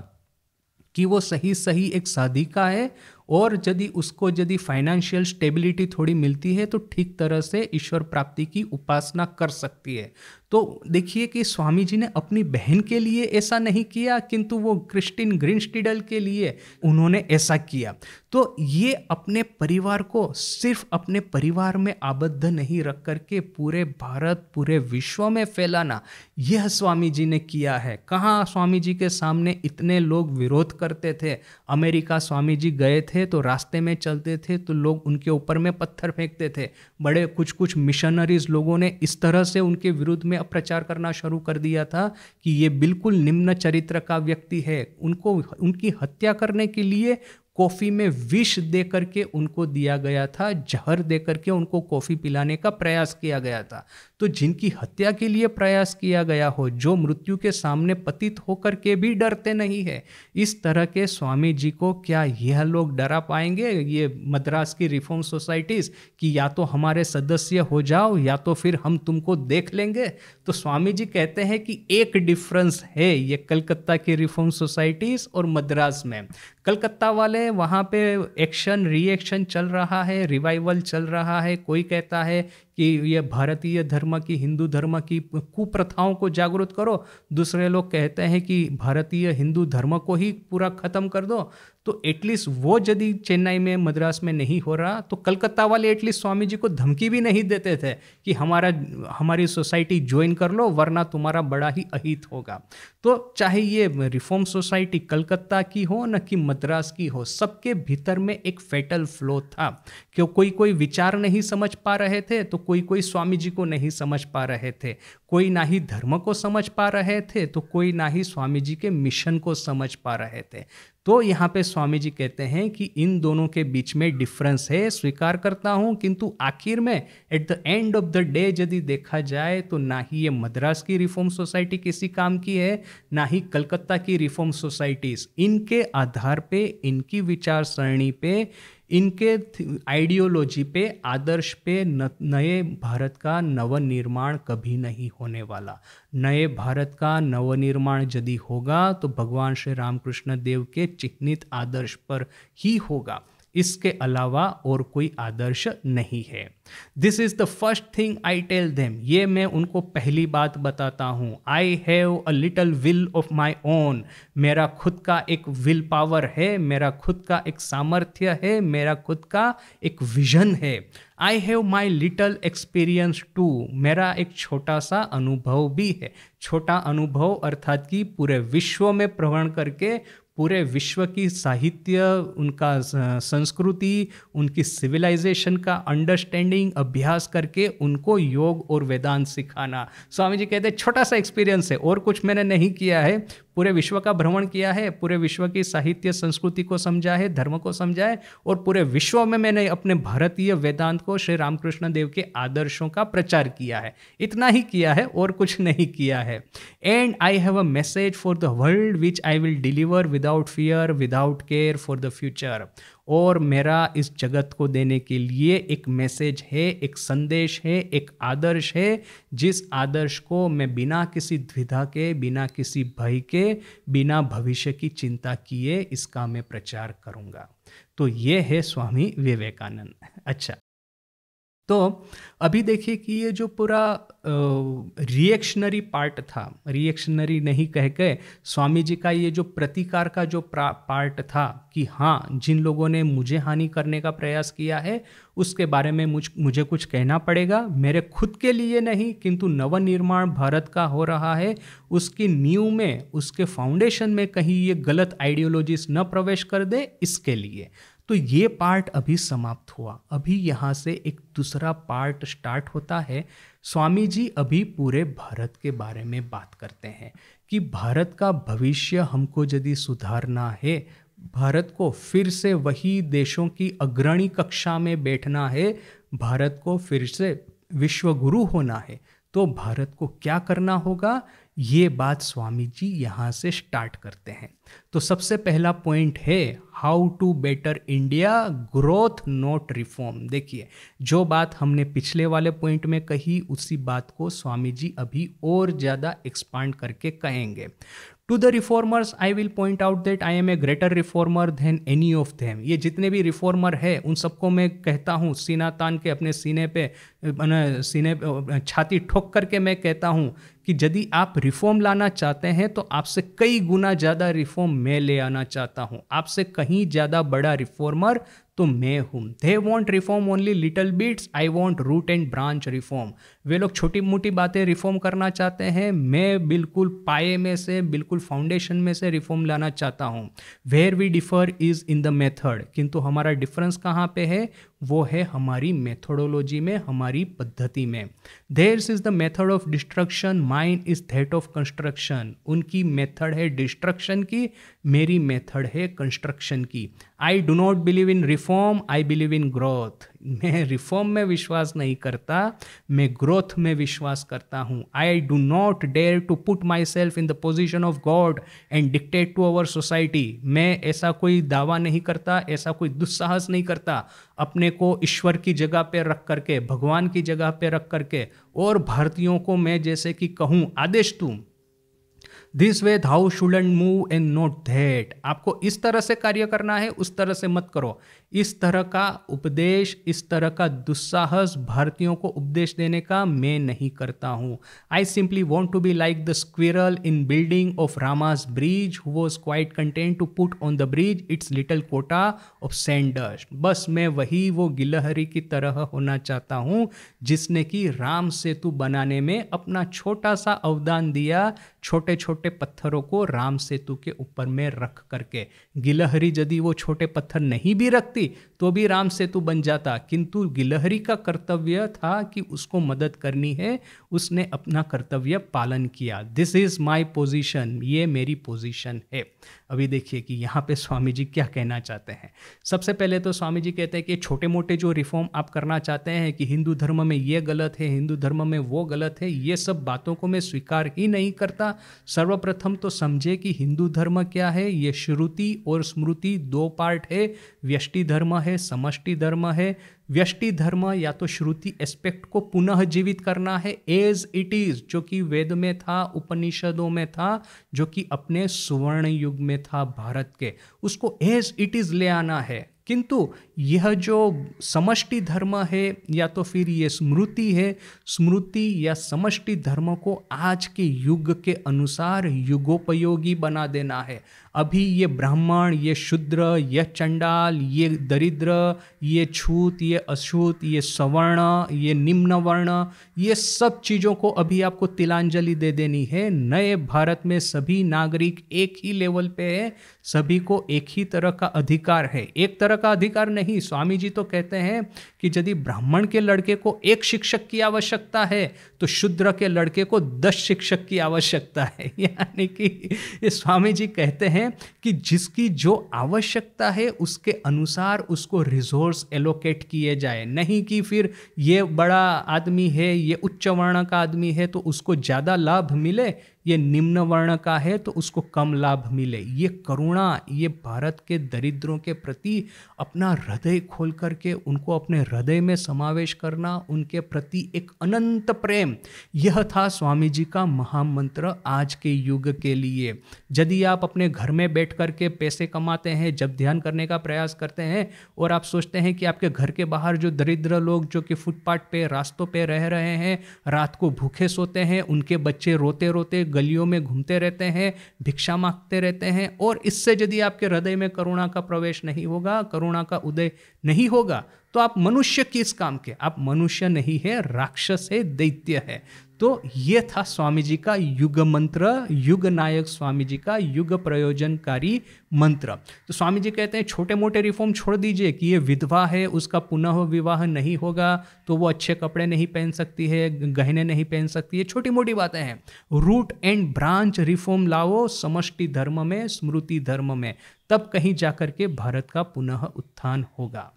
कि वो सही सही एक साधिका है और यदि फाइनेंशियल स्टेबिलिटी थोड़ी मिलती है तो ठीक तरह से ईश्वर प्राप्ति की उपासना कर सकती है। तो देखिए कि स्वामी जी ने अपनी बहन के लिए ऐसा नहीं किया, किंतु वो क्रिस्टिन ग्रीनस्टीडल के लिए उन्होंने ऐसा किया। तो ये अपने परिवार को सिर्फ अपने परिवार में आबद्ध नहीं रख करके पूरे भारत, पूरे विश्व में फैलाना, यह स्वामी जी ने किया है। कहाँ स्वामी जी के सामने इतने लोग विरोध करते थे। अमेरिका स्वामी जी गए थे तो रास्ते में चलते थे तो लोग उनके ऊपर में पत्थर फेंकते थे। बड़े कुछ मिशनरीज लोगों ने इस तरह से उनके विरुद्ध में प्रचार करना शुरू कर दिया था कि ये बिल्कुल निम्न चरित्र का व्यक्ति है। उनकी हत्या करने के लिए कॉफ़ी में विष दे करके उनको दिया गया था, जहर दे करके उनको कॉफ़ी पिलाने का प्रयास किया गया था। तो जिनकी हत्या के लिए प्रयास किया गया हो, जो मृत्यु के सामने पतित होकर के भी डरते नहीं है, इस तरह के स्वामी जी को क्या यह लोग डरा पाएंगे? ये मद्रास की रिफॉर्म सोसाइटीज़ कि या तो हमारे सदस्य हो जाओ या तो फिर हम तुमको देख लेंगे। तो स्वामी जी कहते हैं कि एक डिफरेंस है ये कलकत्ता की रिफॉर्म सोसाइटीज़ और मद्रास में। कलकत्ता वाले वहाँ पे एक्शन रिएक्शन चल रहा है, रिवाइवल चल रहा है। कोई कहता है कि ये भारतीय धर्म की, हिंदू धर्म की कुप्रथाओं को जागरूक करो, दूसरे लोग कहते हैं कि भारतीय हिंदू धर्म को ही पूरा ख़त्म कर दो। तो एटलीस्ट वो यदि चेन्नई में, मद्रास में नहीं हो रहा, तो कलकत्ता वाले एटलीस्ट स्वामी जी को धमकी भी नहीं देते थे कि हमारी सोसाइटी ज्वाइन कर लो वरना तुम्हारा बड़ा ही अहित होगा। तो चाहे ये रिफॉर्म सोसाइटी कलकत्ता की हो न कि मद्रास की हो, सबके भीतर में एक फेटल फ्लो था कि कोई विचार नहीं समझ पा रहे थे, तो कोई स्वामी जी को नहीं समझ पा रहे थे, कोई ना ही धर्म को समझ पा रहे थे, तो कोई ना ही स्वामी जी के मिशन को समझ पा रहे थे। तो यहाँ पे स्वामी जी कहते हैं कि इन दोनों के बीच में डिफरेंस है, स्वीकार करता हूँ, किंतु आखिर में at the end of the day यदि देखा जाए तो ना ही ये मद्रास की रिफॉर्म सोसाइटी किसी काम की है, ना ही कलकत्ता की रिफॉर्म सोसाइटीज। इनके आधार पे, इनकी विचार सरणी पे, इनके आइडियोलॉजी पे, आदर्श पे नए भारत का नवनिर्माण कभी नहीं होने वाला। नए भारत का नवनिर्माण यदि होगा तो भगवान श्री रामकृष्ण देव के चिह्नित आदर्श पर ही होगा, इसके अलावा और कोई आदर्श नहीं है। This is the first thing I tell them, ये मैं उनको पहली बात बताता हूँ। I have a little will of my own, मेरा खुद का एक विल पावर है, मेरा खुद का एक सामर्थ्य है, मेरा खुद का एक विजन है। I have my little experience too, मेरा एक छोटा सा अनुभव भी है। छोटा अनुभव अर्थात कि पूरे विश्व में भ्रमण करके पूरे विश्व की साहित्य, उनका संस्कृति, उनकी सिविलाइजेशन का अंडरस्टैंडिंग, अभ्यास करके उनको योग और वेदांत सिखाना। स्वामी जी कहते हैं छोटा सा एक्सपीरियंस है, और कुछ मैंने नहीं किया है, पूरे विश्व का भ्रमण किया है, पूरे विश्व की साहित्य संस्कृति को समझा है, धर्म को समझा है, और पूरे विश्व में मैंने अपने भारतीय वेदांत को, श्री रामकृष्ण देव के आदर्शों का प्रचार किया है। इतना ही किया है और कुछ नहीं किया है। And I have a message for the world which I will deliver without fear, without care for the future. और मेरा इस जगत को देने के लिए एक मैसेज है, एक संदेश है, एक आदर्श है, जिस आदर्श को मैं बिना किसी द्विधा के, बिना किसी भय के, बिना भविष्य की चिंता किए इसका मैं प्रचार करूंगा। तो ये है स्वामी विवेकानंद। अच्छा, तो अभी देखिए कि ये जो पूरा रिएक्शनरी पार्ट था, रिएक्शनरी नहीं कह के स्वामी जी का ये जो प्रतिकार का जो पार्ट था कि हाँ, जिन लोगों ने मुझे हानि करने का प्रयास किया है उसके बारे में मुझे कुछ कहना पड़ेगा, मेरे खुद के लिए नहीं किंतु नवनिर्माण भारत का हो रहा है, उसकी नींव में, उसके फाउंडेशन में कहीं ये गलत आइडियोलॉजीज न प्रवेश कर दे, इसके लिए। तो ये पार्ट अभी समाप्त हुआ। अभी यहाँ से एक दूसरा पार्ट स्टार्ट होता है। स्वामी जी अभी पूरे भारत के बारे में बात करते हैं कि भारत का भविष्य हमको यदि सुधारना है, भारत को फिर से वही देशों की अग्रणी कक्षा में बैठना है, भारत को फिर से विश्व गुरु होना है, तो भारत को क्या करना होगा, ये बात स्वामी जी यहाँ से स्टार्ट करते हैं। तो सबसे पहला पॉइंट है how to better India, growth not reform. देखिए, जो बात हमने पिछले वाले पॉइंट में कही, उसी बात को स्वामी जी अभी और ज़्यादा एक्सपांड करके कहेंगे। To the reformers I will point out that I am a greater reformer than any of them. ये जितने भी रिफॉर्मर है उन सबको मैं कहता हूँ, सीना तान के अपने सीने पे छाती ठोक करके मैं कहता हूँ कि यदि आप रिफॉर्म लाना चाहते हैं तो आपसे कई गुना ज़्यादा रिफॉर्म मैं ले आना चाहता हूँ, आपसे कहीं ज़्यादा बड़ा रिफॉर्मर तो मैं हूँ। They want reform only little bits, I want root and branch reform. वे लोग छोटी मोटी बातें रिफॉर्म करना चाहते हैं, मैं बिल्कुल पाए में से, बिल्कुल फाउंडेशन में से रिफॉर्म लाना चाहता हूँ। Where we differ is in the method, किंतु हमारा डिफरेंस कहाँ पे है, वो है हमारी मेथोडोलॉजी में, हमारी पद्धति में। Theirs is the method of destruction, mine is that of construction. उनकी मेथड है डिस्ट्रक्शन की, मेरी मेथड है कंस्ट्रक्शन की। I do not believe in reform, I believe in growth. मैं रिफॉर्म में विश्वास नहीं करता, मैं ग्रोथ में विश्वास करता हूँ। I do not dare to put myself in the position of God and dictate to our society. मैं ऐसा कोई दावा नहीं करता, ऐसा कोई दुस्साहस नहीं करता अपने को ईश्वर की जगह पे रख करके, भगवान की जगह पे रख करके, और भारतीयों को मैं जैसे कि कहूँ, आदेश दूँ this way thou shouldn't move and not that. आपको इस तरह से कार्य करना है, उस तरह से मत करो। इस तरह का उपदेश, इस तरह का दुस्साहस भारतीयों को उपदेश देने का मैं नहीं करता हूँ। I simply want to be like the squirrel in building of Rama's bridge who was quite content to put on the bridge its little quota of sand dust. बस मैं वही वो गिलहरी की तरह होना चाहता हूँ जिसने कि राम सेतु बनाने में अपना छोटा सा अवदान दिया, छोटे छोटे पत्थरों को राम सेतु के ऊपर में रख करके। गिलहरी यदि वो छोटे पत्थर नहीं भी रखती तो भी राम सेतु बन जाता, किंतु गिलहरी का कर्तव्य था कि उसको मदद करनी है, उसने अपना कर्तव्य पालन किया। दिस इज माई पोजीशन, ये मेरी पोजीशन है। अभी देखिए कि यहाँ पे स्वामी जी क्या कहना चाहते हैं। सबसे पहले तो स्वामी जी कहते हैं कि छोटे मोटे जो रिफॉर्म आप करना चाहते हैं कि हिंदू धर्म में ये गलत है, हिंदू धर्म में वो गलत है, ये सब बातों को मैं स्वीकार ही नहीं करता। सर्वप्रथम तो समझे कि हिंदू धर्म क्या है। ये श्रुति और स्मृति दो पार्ट है, व्यष्टि धर्म है, समष्टि धर्म है। व्यष्टि धर्म या तो श्रुति एस्पेक्ट को पुनः जीवित करना है एज इट इज, जो कि वेद में था, उपनिषदों में था, जो कि अपने सुवर्ण युग में था भारत के, उसको एज इट इज ले आना है। किंतु यह जो समष्टि धर्म है या तो फिर ये स्मृति है, स्मृति या समष्टि धर्म को आज के युग के अनुसार युगोपयोगी बना देना है। अभी ये ब्राह्मण, ये शूद्र, ये चंडाल, ये दरिद्र, ये छूत, ये अछूत, ये सवर्ण, ये निम्न वर्ण, ये सब चीज़ों को अभी आपको तिलांजलि दे देनी है। नए भारत में सभी नागरिक एक ही लेवल पे है, सभी को एक ही तरह का अधिकार है, एक तरह का अधिकार नहीं। स्वामी जी तो कहते हैं कि यदि ब्राह्मण के लड़के को एक शिक्षक की आवश्यकता है तो शूद्र के लड़के को 10 शिक्षक की आवश्यकता है। यानी कि ये स्वामी जी कहते हैं कि जिसकी जो आवश्यकता है उसके अनुसार उसको रिसोर्स एलोकेट किए जाए, नहीं कि फिर ये बड़ा आदमी है, ये उच्च वर्ण का आदमी है तो उसको ज़्यादा लाभ मिले, ये निम्न वर्ण का है तो उसको कम लाभ मिले। ये करुणा, ये भारत के दरिद्रों के प्रति अपना हृदय खोल करके उनको अपने हृदय में समावेश करना, उनके प्रति एक अनंत प्रेम, यह था स्वामी जी का महामंत्र आज के युग के लिए। यदि आप अपने घर में बैठ करके पैसे कमाते हैं, जब ध्यान करने का प्रयास करते हैं और आप सोचते हैं कि आपके घर के बाहर जो दरिद्र लोग जो कि फुटपाथ पे, रास्तों पे रह रहे हैं, रात को भूखे सोते हैं, उनके बच्चे रोते रोते गलियों में घूमते रहते हैं, भिक्षा मांगते रहते हैं, और इससे यदि आपके हृदय में करुणा का प्रवेश नहीं होगा, करुणा का उदय नहीं होगा, तो आप मनुष्य किस काम के? आप मनुष्य नहीं है, राक्षस है, दैत्य है। तो ये था स्वामी जी का युग मंत्र, युग नायक स्वामी जी का युग प्रयोजनकारी मंत्र। तो स्वामी जी कहते हैं छोटे मोटे रिफॉर्म छोड़ दीजिए कि ये विधवा है, उसका पुनः विवाह नहीं होगा तो वो अच्छे कपड़े नहीं पहन सकती है, गहने नहीं पहन सकती है, छोटी मोटी बातें हैं। रूट एंड ब्रांच रिफॉर्म लाओ समष्टि धर्म में, स्मृति धर्म में, तब कहीं जाकर के भारत का पुनः उत्थान होगा।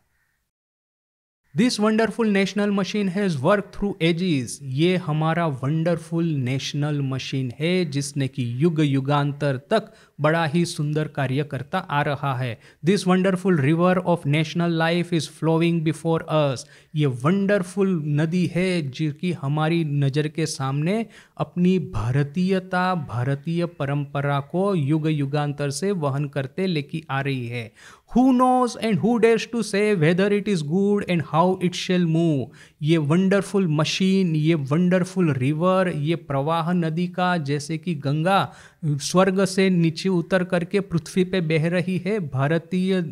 This wonderful national machine has work through ages. ये हमारा वंडरफुल नेशनल मशीन है जिसने कि युग युगांतर तक बड़ा ही सुंदर कार्य करता आ रहा है। This wonderful river of national life is flowing before us. ये वंडरफुल नदी है जो कि हमारी नज़र के सामने अपनी भारतीयता, भारतीय परंपरा को युग युगांतर से वहन करते लेके आ रही है। Who knows and who dares to say whether it is good and how it shall move। ये वंडरफुल मशीन, ये वंडरफुल रिवर, ये प्रवाह नदी का, जैसे कि गंगा स्वर्ग से नीचे उतर करके पृथ्वी पे बह रही है, भारतीय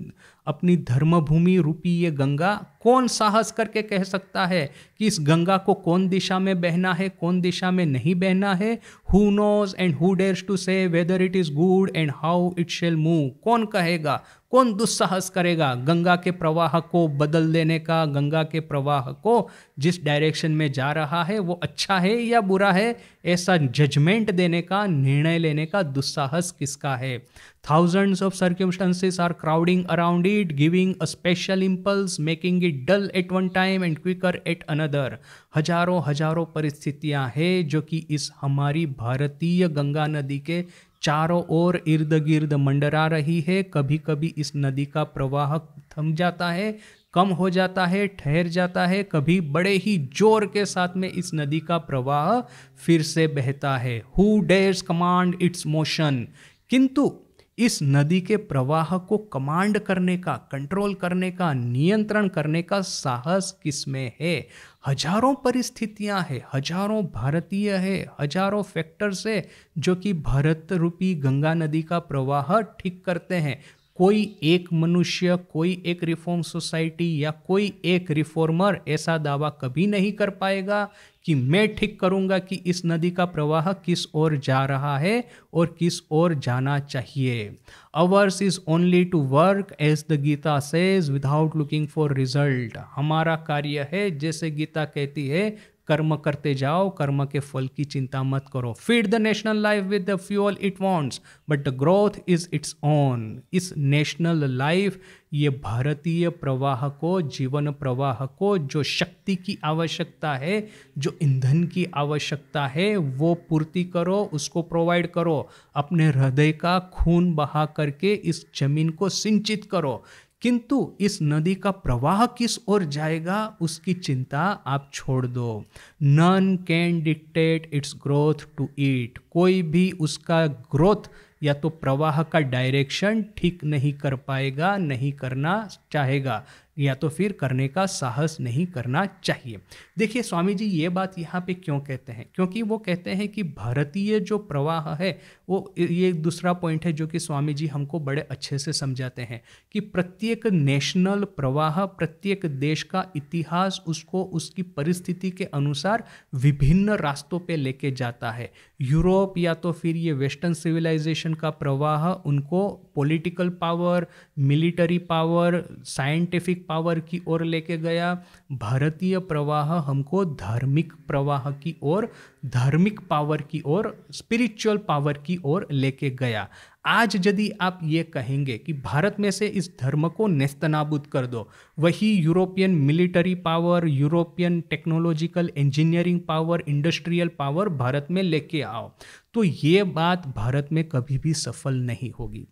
अपनी धर्मभूमि रूपी ये गंगा, कौन साहस करके कह सकता है कि इस गंगा को कौन दिशा में बहना है, कौन दिशा में नहीं बहना है? Who knows and who dares to say whether it is good and how it shall move। कौन कहेगा, कौन दुस्साहस करेगा गंगा के प्रवाह को बदल देने का, गंगा के प्रवाह को जिस डायरेक्शन में जा रहा है वो अच्छा है या बुरा है, ऐसा जजमेंट देने का, निर्णय लेने का दुस्साहस किसका है? Thousands of circumstances are crowding around it, giving a special impulse, making it dull at one time and quicker at another। हजारों हजारों परिस्थितियां हैं जो कि इस हमारी भारतीय गंगा नदी के चारों ओर इर्द गिर्द मंडरा रही है। कभी कभी इस नदी का प्रवाह थम जाता है, कम हो जाता है, ठहर जाता है, कभी बड़े ही जोर के साथ में इस नदी का प्रवाह फिर से बहता है। Who dares command it's motion. किंतु इस नदी के प्रवाह को कमांड करने का, कंट्रोल करने का, नियंत्रण करने का साहस किसमें है? हजारों परिस्थितियां हैं, हजारों भारतीय है, हजारों फैक्टर्स है जो कि भारत रूपी गंगा नदी का प्रवाह ठीक करते हैं। कोई एक मनुष्य, कोई एक रिफॉर्म सोसाइटी या कोई एक रिफॉर्मर ऐसा दावा कभी नहीं कर पाएगा कि मैं ठीक करूंगा कि इस नदी का प्रवाह किस ओर जा रहा है और किस ओर जाना चाहिए। Ours is only to work as the Gita says without looking for result. हमारा कार्य है, जैसे गीता कहती है, कर्म करते जाओ, कर्म के फल की चिंता मत करो। Feed the national life with the fuel it wants but the growth is its own. इस नेशनल लाइफ, ये भारतीय प्रवाह को, जीवन प्रवाह को जो शक्ति की आवश्यकता है, जो ईंधन की आवश्यकता है, वो पूर्ति करो, उसको प्रोवाइड करो। अपने हृदय का खून बहा करके इस जमीन को सिंचित करो। किंतु इस नदी का प्रवाह किस ओर जाएगा उसकी चिंता आप छोड़ दो। None can dictate its growth to it. कोई भी उसका ग्रोथ या तो प्रवाह का डायरेक्शन ठीक नहीं कर पाएगा, नहीं करना चाहेगा, या तो फिर करने का साहस नहीं करना चाहिए। देखिए स्वामी जी ये बात यहाँ पे क्यों कहते हैं? क्योंकि वो कहते हैं कि भारतीय जो प्रवाह है वो, ये दूसरा पॉइंट है जो कि स्वामी जी हमको बड़े अच्छे से समझाते हैं कि प्रत्येक नेशनल प्रवाह, प्रत्येक देश का इतिहास उसको उसकी परिस्थिति के अनुसार विभिन्न रास्तों पे लेके जाता है। यूरोप या तो फिर ये वेस्टर्न सिविलाइजेशन का प्रवाह उनको political power, military power, scientific power की ओर लेके गया। भारतीय प्रवाह हमको धार्मिक प्रवाह की ओर, धार्मिक पावर की ओर, स्पिरिचुअल पावर की ओर लेके गया। आज यदि आप ये कहेंगे कि भारत में से इस धर्म को नेस्तनाबूद कर दो, वही European military power, European technological engineering power, industrial power Bharat में लेके आओ, तो ये बात भारत में कभी भी सफल नहीं होगी।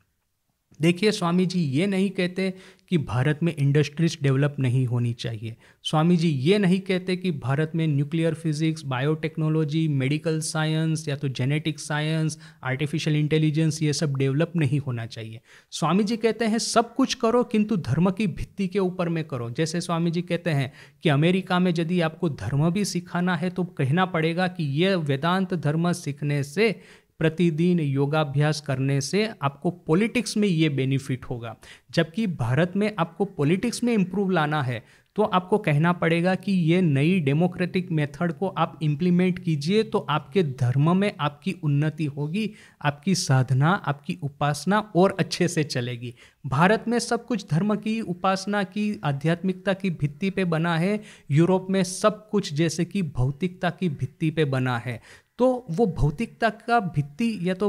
देखिए स्वामी जी ये नहीं कहते कि भारत में इंडस्ट्रीज डेवलप नहीं होनी चाहिए। स्वामी जी ये नहीं कहते कि भारत में nuclear physics, biotechnology, medical science या तो जेनेटिक साइंस, आर्टिफिशियल इंटेलिजेंस, ये सब डेवलप नहीं होना चाहिए। स्वामी जी कहते हैं सब कुछ करो किंतु धर्म की भित्ति के ऊपर में करो। जैसे स्वामी जी कहते हैं कि अमेरिका में यदि आपको धर्म भी सिखाना है तो कहना पड़ेगा कि ये वेदांत धर्म सीखने से, प्रतिदिन योगाभ्यास करने से आपको पॉलिटिक्स में ये बेनिफिट होगा। जबकि भारत में आपको पॉलिटिक्स में इम्प्रूव लाना है तो आपको कहना पड़ेगा कि ये नई डेमोक्रेटिक मेथड को आप इम्प्लीमेंट कीजिए तो आपके धर्म में आपकी उन्नति होगी, आपकी साधना, आपकी उपासना और अच्छे से चलेगी। भारत में सब कुछ धर्म की, उपासना की, आध्यात्मिकता की भित्ति पे बना है। यूरोप में सब कुछ जैसे कि भौतिकता की भित्ति पे बना है। तो वो भौतिकता का भित्ति या तो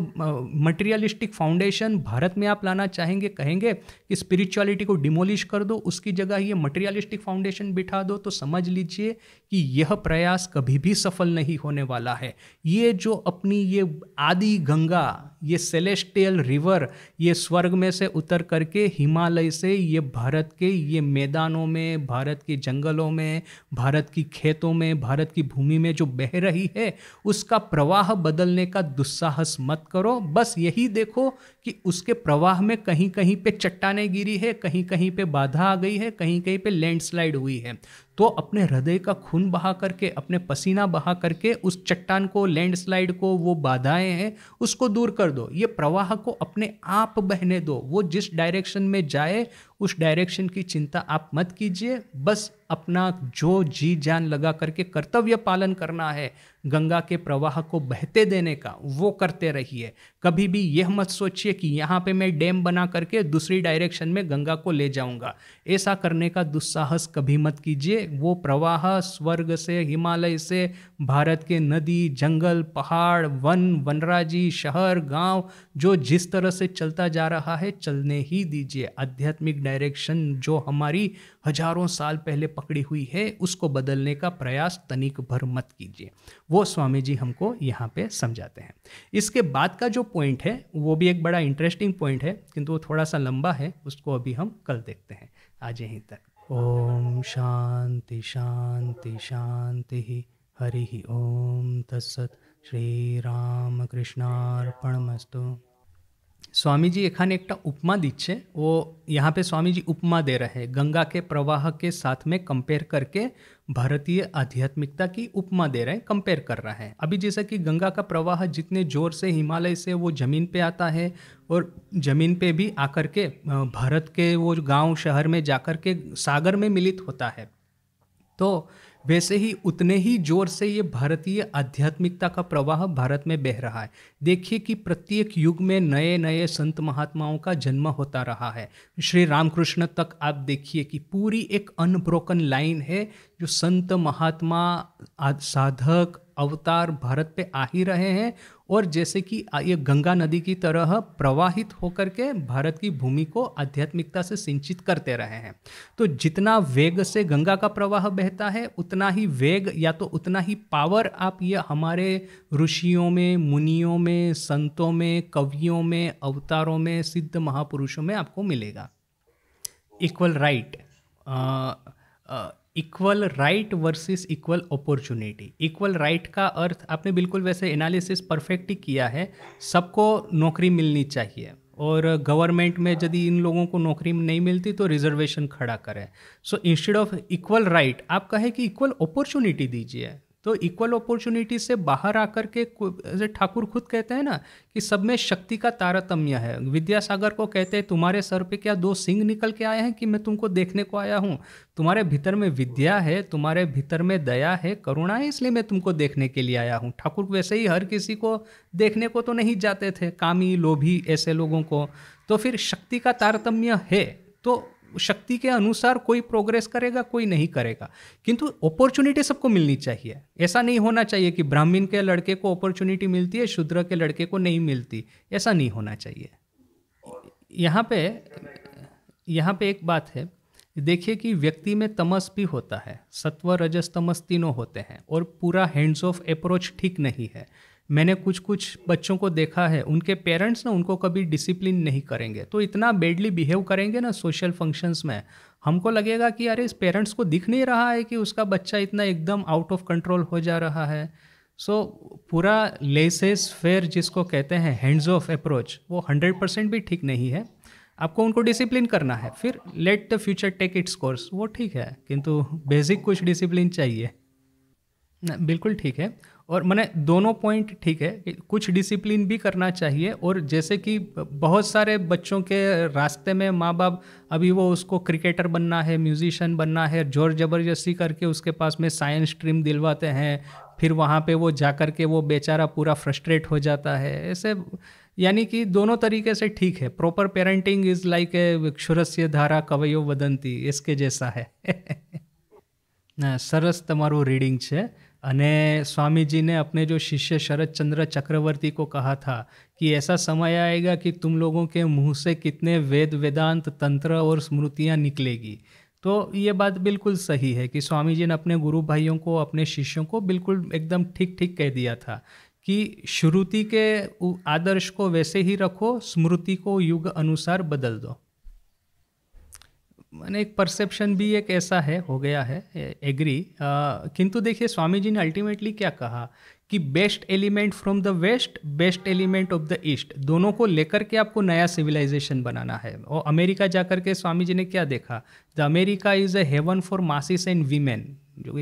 मटेरियलिस्टिक फाउंडेशन भारत में आप लाना चाहेंगे, कहेंगे कि स्पिरिचुअलिटी को डिमोलिश कर दो, उसकी जगह ये मटेरियलिस्टिक फाउंडेशन बिठा दो, तो समझ लीजिए कि यह प्रयास कभी भी सफल नहीं होने वाला है। ये जो अपनी ये आदि गंगा, ये सेलेस्टियल रिवर, ये स्वर्ग में से उतर करके हिमालय से ये भारत के ये मैदानों में, भारत के जंगलों में, भारत की खेतों में, भारत की भूमि में जो बह रही है उसका प्रवाह बदलने का दुस्साहस मत करो। बस यही देखो कि उसके प्रवाह में कहीं कहीं पे चट्टानें गिरी है, कहीं कहीं पे बाधा आ गई है, कहीं कहीं पे लैंडस्लाइड हुई है। तो अपने हृदय का खून बहा करके, अपने पसीना बहा करके उस चट्टान को, लैंडस्लाइड को, वो बाधाएं हैं उसको दूर कर दो। ये प्रवाह को अपने आप बहने दो। वो जिस डायरेक्शन में जाए उस डायरेक्शन की चिंता आप मत कीजिए। बस अपना जो जी जान लगा करके कर्तव्य पालन करना है, गंगा के प्रवाह को बहते देने का, वो करते रहिए। कभी भी यह मत सोचिए कि यहाँ पे मैं डैम बना करके दूसरी डायरेक्शन में गंगा को ले जाऊंगा। ऐसा करने का दुस्साहस कभी मत कीजिए। वो प्रवाह स्वर्ग से, हिमालय से, भारत के नदी, जंगल, पहाड़, वन, वनराजी, शहर, गांव, जो जिस तरह से चलता जा रहा है चलने ही दीजिए। आध्यात्मिक डायरेक्शन जो हमारी हजारों साल पहले पकड़ी हुई है उसको बदलने का प्रयास तनिक भर मत कीजिए। वो स्वामी जी हमको यहाँ पे समझाते हैं। इसके बाद का जो पॉइंट है वो भी एक बड़ा इंटरेस्टिंग पॉइंट है, किंतु वो थोड़ा सा लंबा है, उसको अभी हम कल देखते हैं। आज यहीं तक। ओम शांति शांति शांति। हरि ओम तत्सत। श्री राम कृष्णार्पणमस्तु। स्वामीजी এখানে একটা उपमा দিচ্ছে। वो यहाँ पे स्वामी जी उपमा दे रहे हैं, गंगा के प्रवाह के साथ में कंपेयर करके भारतीय आध्यात्मिकता की उपमा दे रहे हैं, कंपेयर कर रहे हैं। अभी जैसा कि गंगा का प्रवाह जितने जोर से हिमालय से वो ज़मीन पे आता है और ज़मीन पे भी आकर के भारत के वो गांव शहर में जाकर के सागर में मिलित होता है, तो वैसे ही उतने ही जोर से ये भारतीय आध्यात्मिकता का प्रवाह भारत में बह रहा है। देखिए कि प्रत्येक युग में नए नए संत महात्माओं का जन्म होता रहा है। श्री रामकृष्ण तक आप देखिए कि पूरी एक अनब्रोकन लाइन है, जो संत महात्मा साधक अवतार भारत पे आ ही रहे हैं, और जैसे कि ये गंगा नदी की तरह प्रवाहित होकर के भारत की भूमि को आध्यात्मिकता से सिंचित करते रहे हैं। तो जितना वेग से गंगा का प्रवाह बहता है, उतना ही वेग या तो उतना ही पावर आप ये हमारे ऋषियों में, मुनियों में, संतों में, कवियों में, अवतारों में, सिद्ध महापुरुषों में आपको मिलेगा। Equal right, equal right versus equal opportunity. Equal right का अर्थ आपने बिल्कुल वैसे एनालिसिस परफेक्ट ही किया है। सबको नौकरी मिलनी चाहिए, और गवर्नमेंट में यदि इन लोगों को नौकरी नहीं मिलती तो रिजर्वेशन खड़ा करें। So instead of equal right आप कहें कि इक्वल अपॉर्चुनिटी दीजिए। तो इक्वल अपॉर्चुनिटी से बाहर आकर के, जैसे ठाकुर खुद कहते हैं ना कि सब में शक्ति का तारतम्य है। विद्यासागर को कहते हैं तुम्हारे सर पे क्या दो सिंह निकल के आए हैं कि मैं तुमको देखने को आया हूँ? तुम्हारे भीतर में विद्या है, तुम्हारे भीतर में दया है, करुणा है, इसलिए मैं तुमको देखने के लिए आया हूँ। ठाकुर वैसे ही हर किसी को देखने को तो नहीं जाते थे, कामी लोभी ऐसे लोगों को। तो फिर शक्ति का तारतम्य है, तो शक्ति के अनुसार कोई प्रोग्रेस करेगा, कोई नहीं करेगा, किंतु अपॉर्चुनिटी सबको मिलनी चाहिए। ऐसा नहीं होना चाहिए कि ब्राह्मण के लड़के को अपॉर्चुनिटी मिलती है, शूद्र के लड़के को नहीं मिलती। ऐसा नहीं होना चाहिए। यहाँ पे एक बात है, देखिए कि व्यक्ति में तमस भी होता है, सत्व रजस तमस तीनों होते हैं, और पूरा हैंड्स ऑफ अप्रोच ठीक नहीं है। मैंने कुछ बच्चों को देखा है, उनके पेरेंट्स ना उनको कभी डिसिप्लिन नहीं करेंगे, तो इतना बैडली बिहेव करेंगे ना सोशल फंक्शंस में, हमको लगेगा कि अरे इस पेरेंट्स को दिख नहीं रहा है कि उसका बच्चा इतना एकदम आउट ऑफ कंट्रोल हो जा रहा है। सो पूरा लेसेस फेयर जिसको कहते हैं, हैंड्स ऑफ अप्रोच, वो 100% भी ठीक नहीं है। आपको उनको डिसिप्लिन करना है, फिर let the future take its course, वो ठीक है, किंतु बेसिक कुछ डिसिप्लिन चाहिए ना। बिल्कुल ठीक है, और मैंने दोनों पॉइंट ठीक है कि कुछ डिसिप्लिन भी करना चाहिए। और जैसे कि बहुत सारे बच्चों के रास्ते में माँ बाप अभी वो उसको क्रिकेटर बनना है, म्यूजिशियन बनना है, जोर ज़बरदस्ती करके उसके पास में साइंस स्ट्रीम दिलवाते हैं, फिर वहाँ पे वो जा कर के वो बेचारा पूरा फ्रस्ट्रेट हो जाता है। ऐसे यानी कि दोनों तरीके से ठीक है। Proper parenting is like a क्षुरस्य धारा कवयो वदंती, इसके जैसा है। સરસ તમારું રીડિંગ છે। અને स्वामी ने अपने जो शिष्य शरद चंद्र चक्रवर्ती को कहा था कि ऐसा समय आएगा कि तुम लोगों के मुंह से कितने वेद वेदांत तंत्र और स्मृतियाँ निकलेगी। तो ये बात बिल्कुल सही है कि स्वामी जी ने अपने गुरु भाइयों को, अपने शिष्यों को बिल्कुल एकदम ठीक ठीक कह दिया था कि श्रुति के आदर्श को वैसे ही रखो, स्मृति को युग अनुसार बदल दो। मैंने एक परसेप्शन भी एक ऐसा है, हो गया है, एग्री। किंतु देखिए स्वामी जी ने अल्टीमेटली क्या कहा कि best element from the west, best element of the east, दोनों को लेकर के आपको नया सिविलाइजेशन बनाना है। और अमेरिका जाकर के स्वामी जी ने क्या देखा, the America is a heaven for masses and women, जो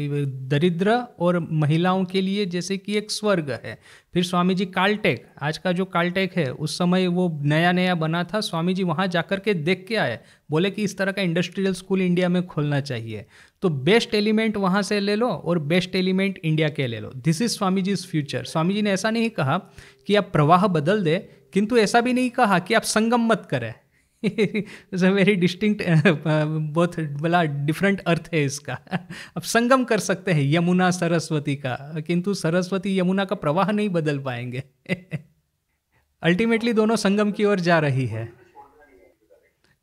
दरिद्र और महिलाओं के लिए जैसे कि एक स्वर्ग है। फिर स्वामी जी कालटेक, आज का जो कालटेक है, उस समय वो नया नया बना था, स्वामी जी वहाँ जाकर के देख के आए, बोले कि इस तरह का इंडस्ट्रियल स्कूल इंडिया में खोलना चाहिए। तो बेस्ट एलिमेंट वहाँ से ले लो और बेस्ट एलिमेंट इंडिया के ले लो। This is Swami ji future. Swami ji ने ऐसा नहीं कहा कि आप प्रवाह बदल दे, किंतु ऐसा भी नहीं कहा कि आप संगम मत करें। इट्स अ वेरी डिस्टिंक्ट, बहुत बड़ा डिफरेंट अर्थ है इसका। अब संगम कर सकते हैं यमुना सरस्वती का, किंतु सरस्वती यमुना का प्रवाह नहीं बदल पाएंगे। अल्टीमेटली दोनों संगम की ओर जा रही है।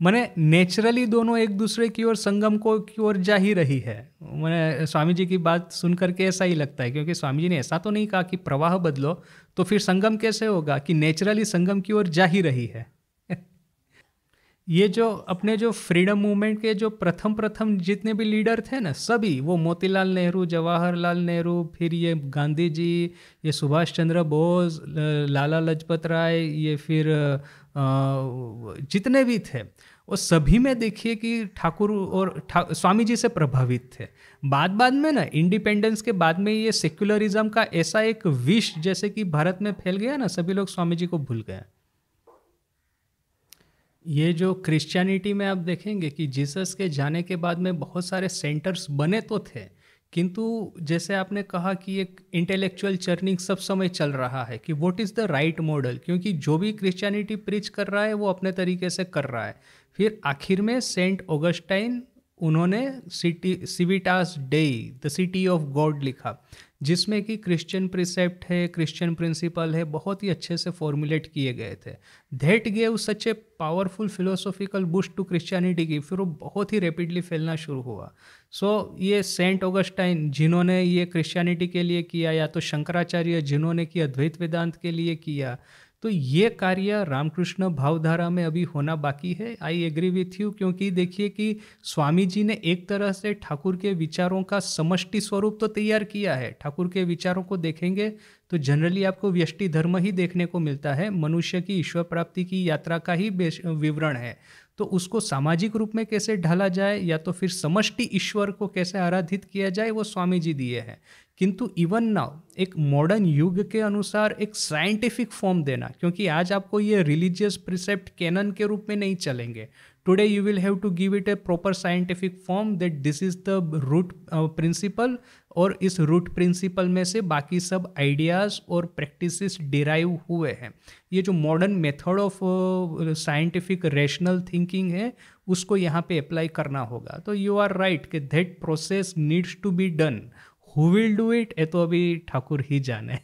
मैंने नेचुरली दोनों एक दूसरे की ओर संगम को की ओर जा ही रही है। मैंने स्वामी जी की बात सुन करके ऐसा ही लगता है, क्योंकि स्वामी जी ने ऐसा तो नहीं कहा कि प्रवाह बदलो, तो फिर संगम कैसे होगा कि नेचुरली संगम की ओर जा ही रही है। ये जो अपने जो फ्रीडम मूवमेंट के जो प्रथम प्रथम जितने भी लीडर थे ना, सभी वो मोतीलाल नेहरू, जवाहरलाल नेहरू, फिर ये गांधी जी, ये सुभाष चंद्र बोस, लाला लाजपत राय, ये फिर जितने भी थे, वो सभी में देखिए कि ठाकुर और स्वामी जी से प्रभावित थे। बाद में ना इंडिपेंडेंस के बाद में ये सेक्युलरिज्म का ऐसा एक विष जैसे कि भारत में फैल गया ना, सभी लोग स्वामी जी को भूल गए। ये जो क्रिश्चियनिटी में आप देखेंगे कि जीसस के जाने के बाद में बहुत सारे सेंटर्स बने तो थे, किंतु जैसे आपने कहा कि एक इंटेलेक्चुअल चर्निंग सब समय चल रहा है कि what is the right model, क्योंकि जो भी क्रिश्चियनिटी प्रीच कर रहा है वो अपने तरीके से कर रहा है। फिर आखिर में सेंट ऑगस्टाइन, उन्होंने सिविटास डेई द सिटी ऑफ गॉड लिखा, जिसमें कि क्रिश्चियन प्रिसेप्ट है, क्रिश्चियन प्रिंसिपल है, बहुत ही अच्छे से फॉर्मुलेट किए गए थे। That gave such a powerful philosophical boost to Christianity की, फिर वो बहुत ही रैपिडली फैलना शुरू हुआ। ये सेंट ऑगस्टाइन जिन्होंने ये क्रिश्चियनिटी के लिए किया, या तो शंकराचार्य जिन्होंने कि अद्वैत वेदांत के लिए किया, तो ये कार्य रामकृष्ण भावधारा में अभी होना बाकी है। आई एग्री विथ यू, क्योंकि देखिए कि स्वामी जी ने एक तरह से ठाकुर के विचारों का समष्टि स्वरूप तो तैयार किया है। ठाकुर के विचारों को देखेंगे तो जनरली आपको व्यष्टि धर्म ही देखने को मिलता है, मनुष्य की ईश्वर प्राप्ति की यात्रा का ही विवरण है। तो उसको सामाजिक रूप में कैसे ढाला जाए, या तो फिर समष्टि ईश्वर को कैसे आराधित किया जाए, वो स्वामी जी दिए हैं। किंतु इवन नाउ एक मॉडर्न युग के अनुसार एक साइंटिफिक फॉर्म देना, क्योंकि आज आपको ये रिलीजियस प्रिसेप्ट कैनन के रूप में नहीं चलेंगे। Today you will have to give it a proper scientific form that this is the root principle, और इस रूट प्रिंसिपल में से बाकी सब आइडियाज़ और प्रैक्टिसेस डिराइव हुए हैं। ये जो modern method of scientific rational thinking है, उसको यहाँ पे अप्लाई करना होगा। तो यू आर राइट कि that process needs to be done. Who will do it, ये तो अभी ठाकुर ही जाने।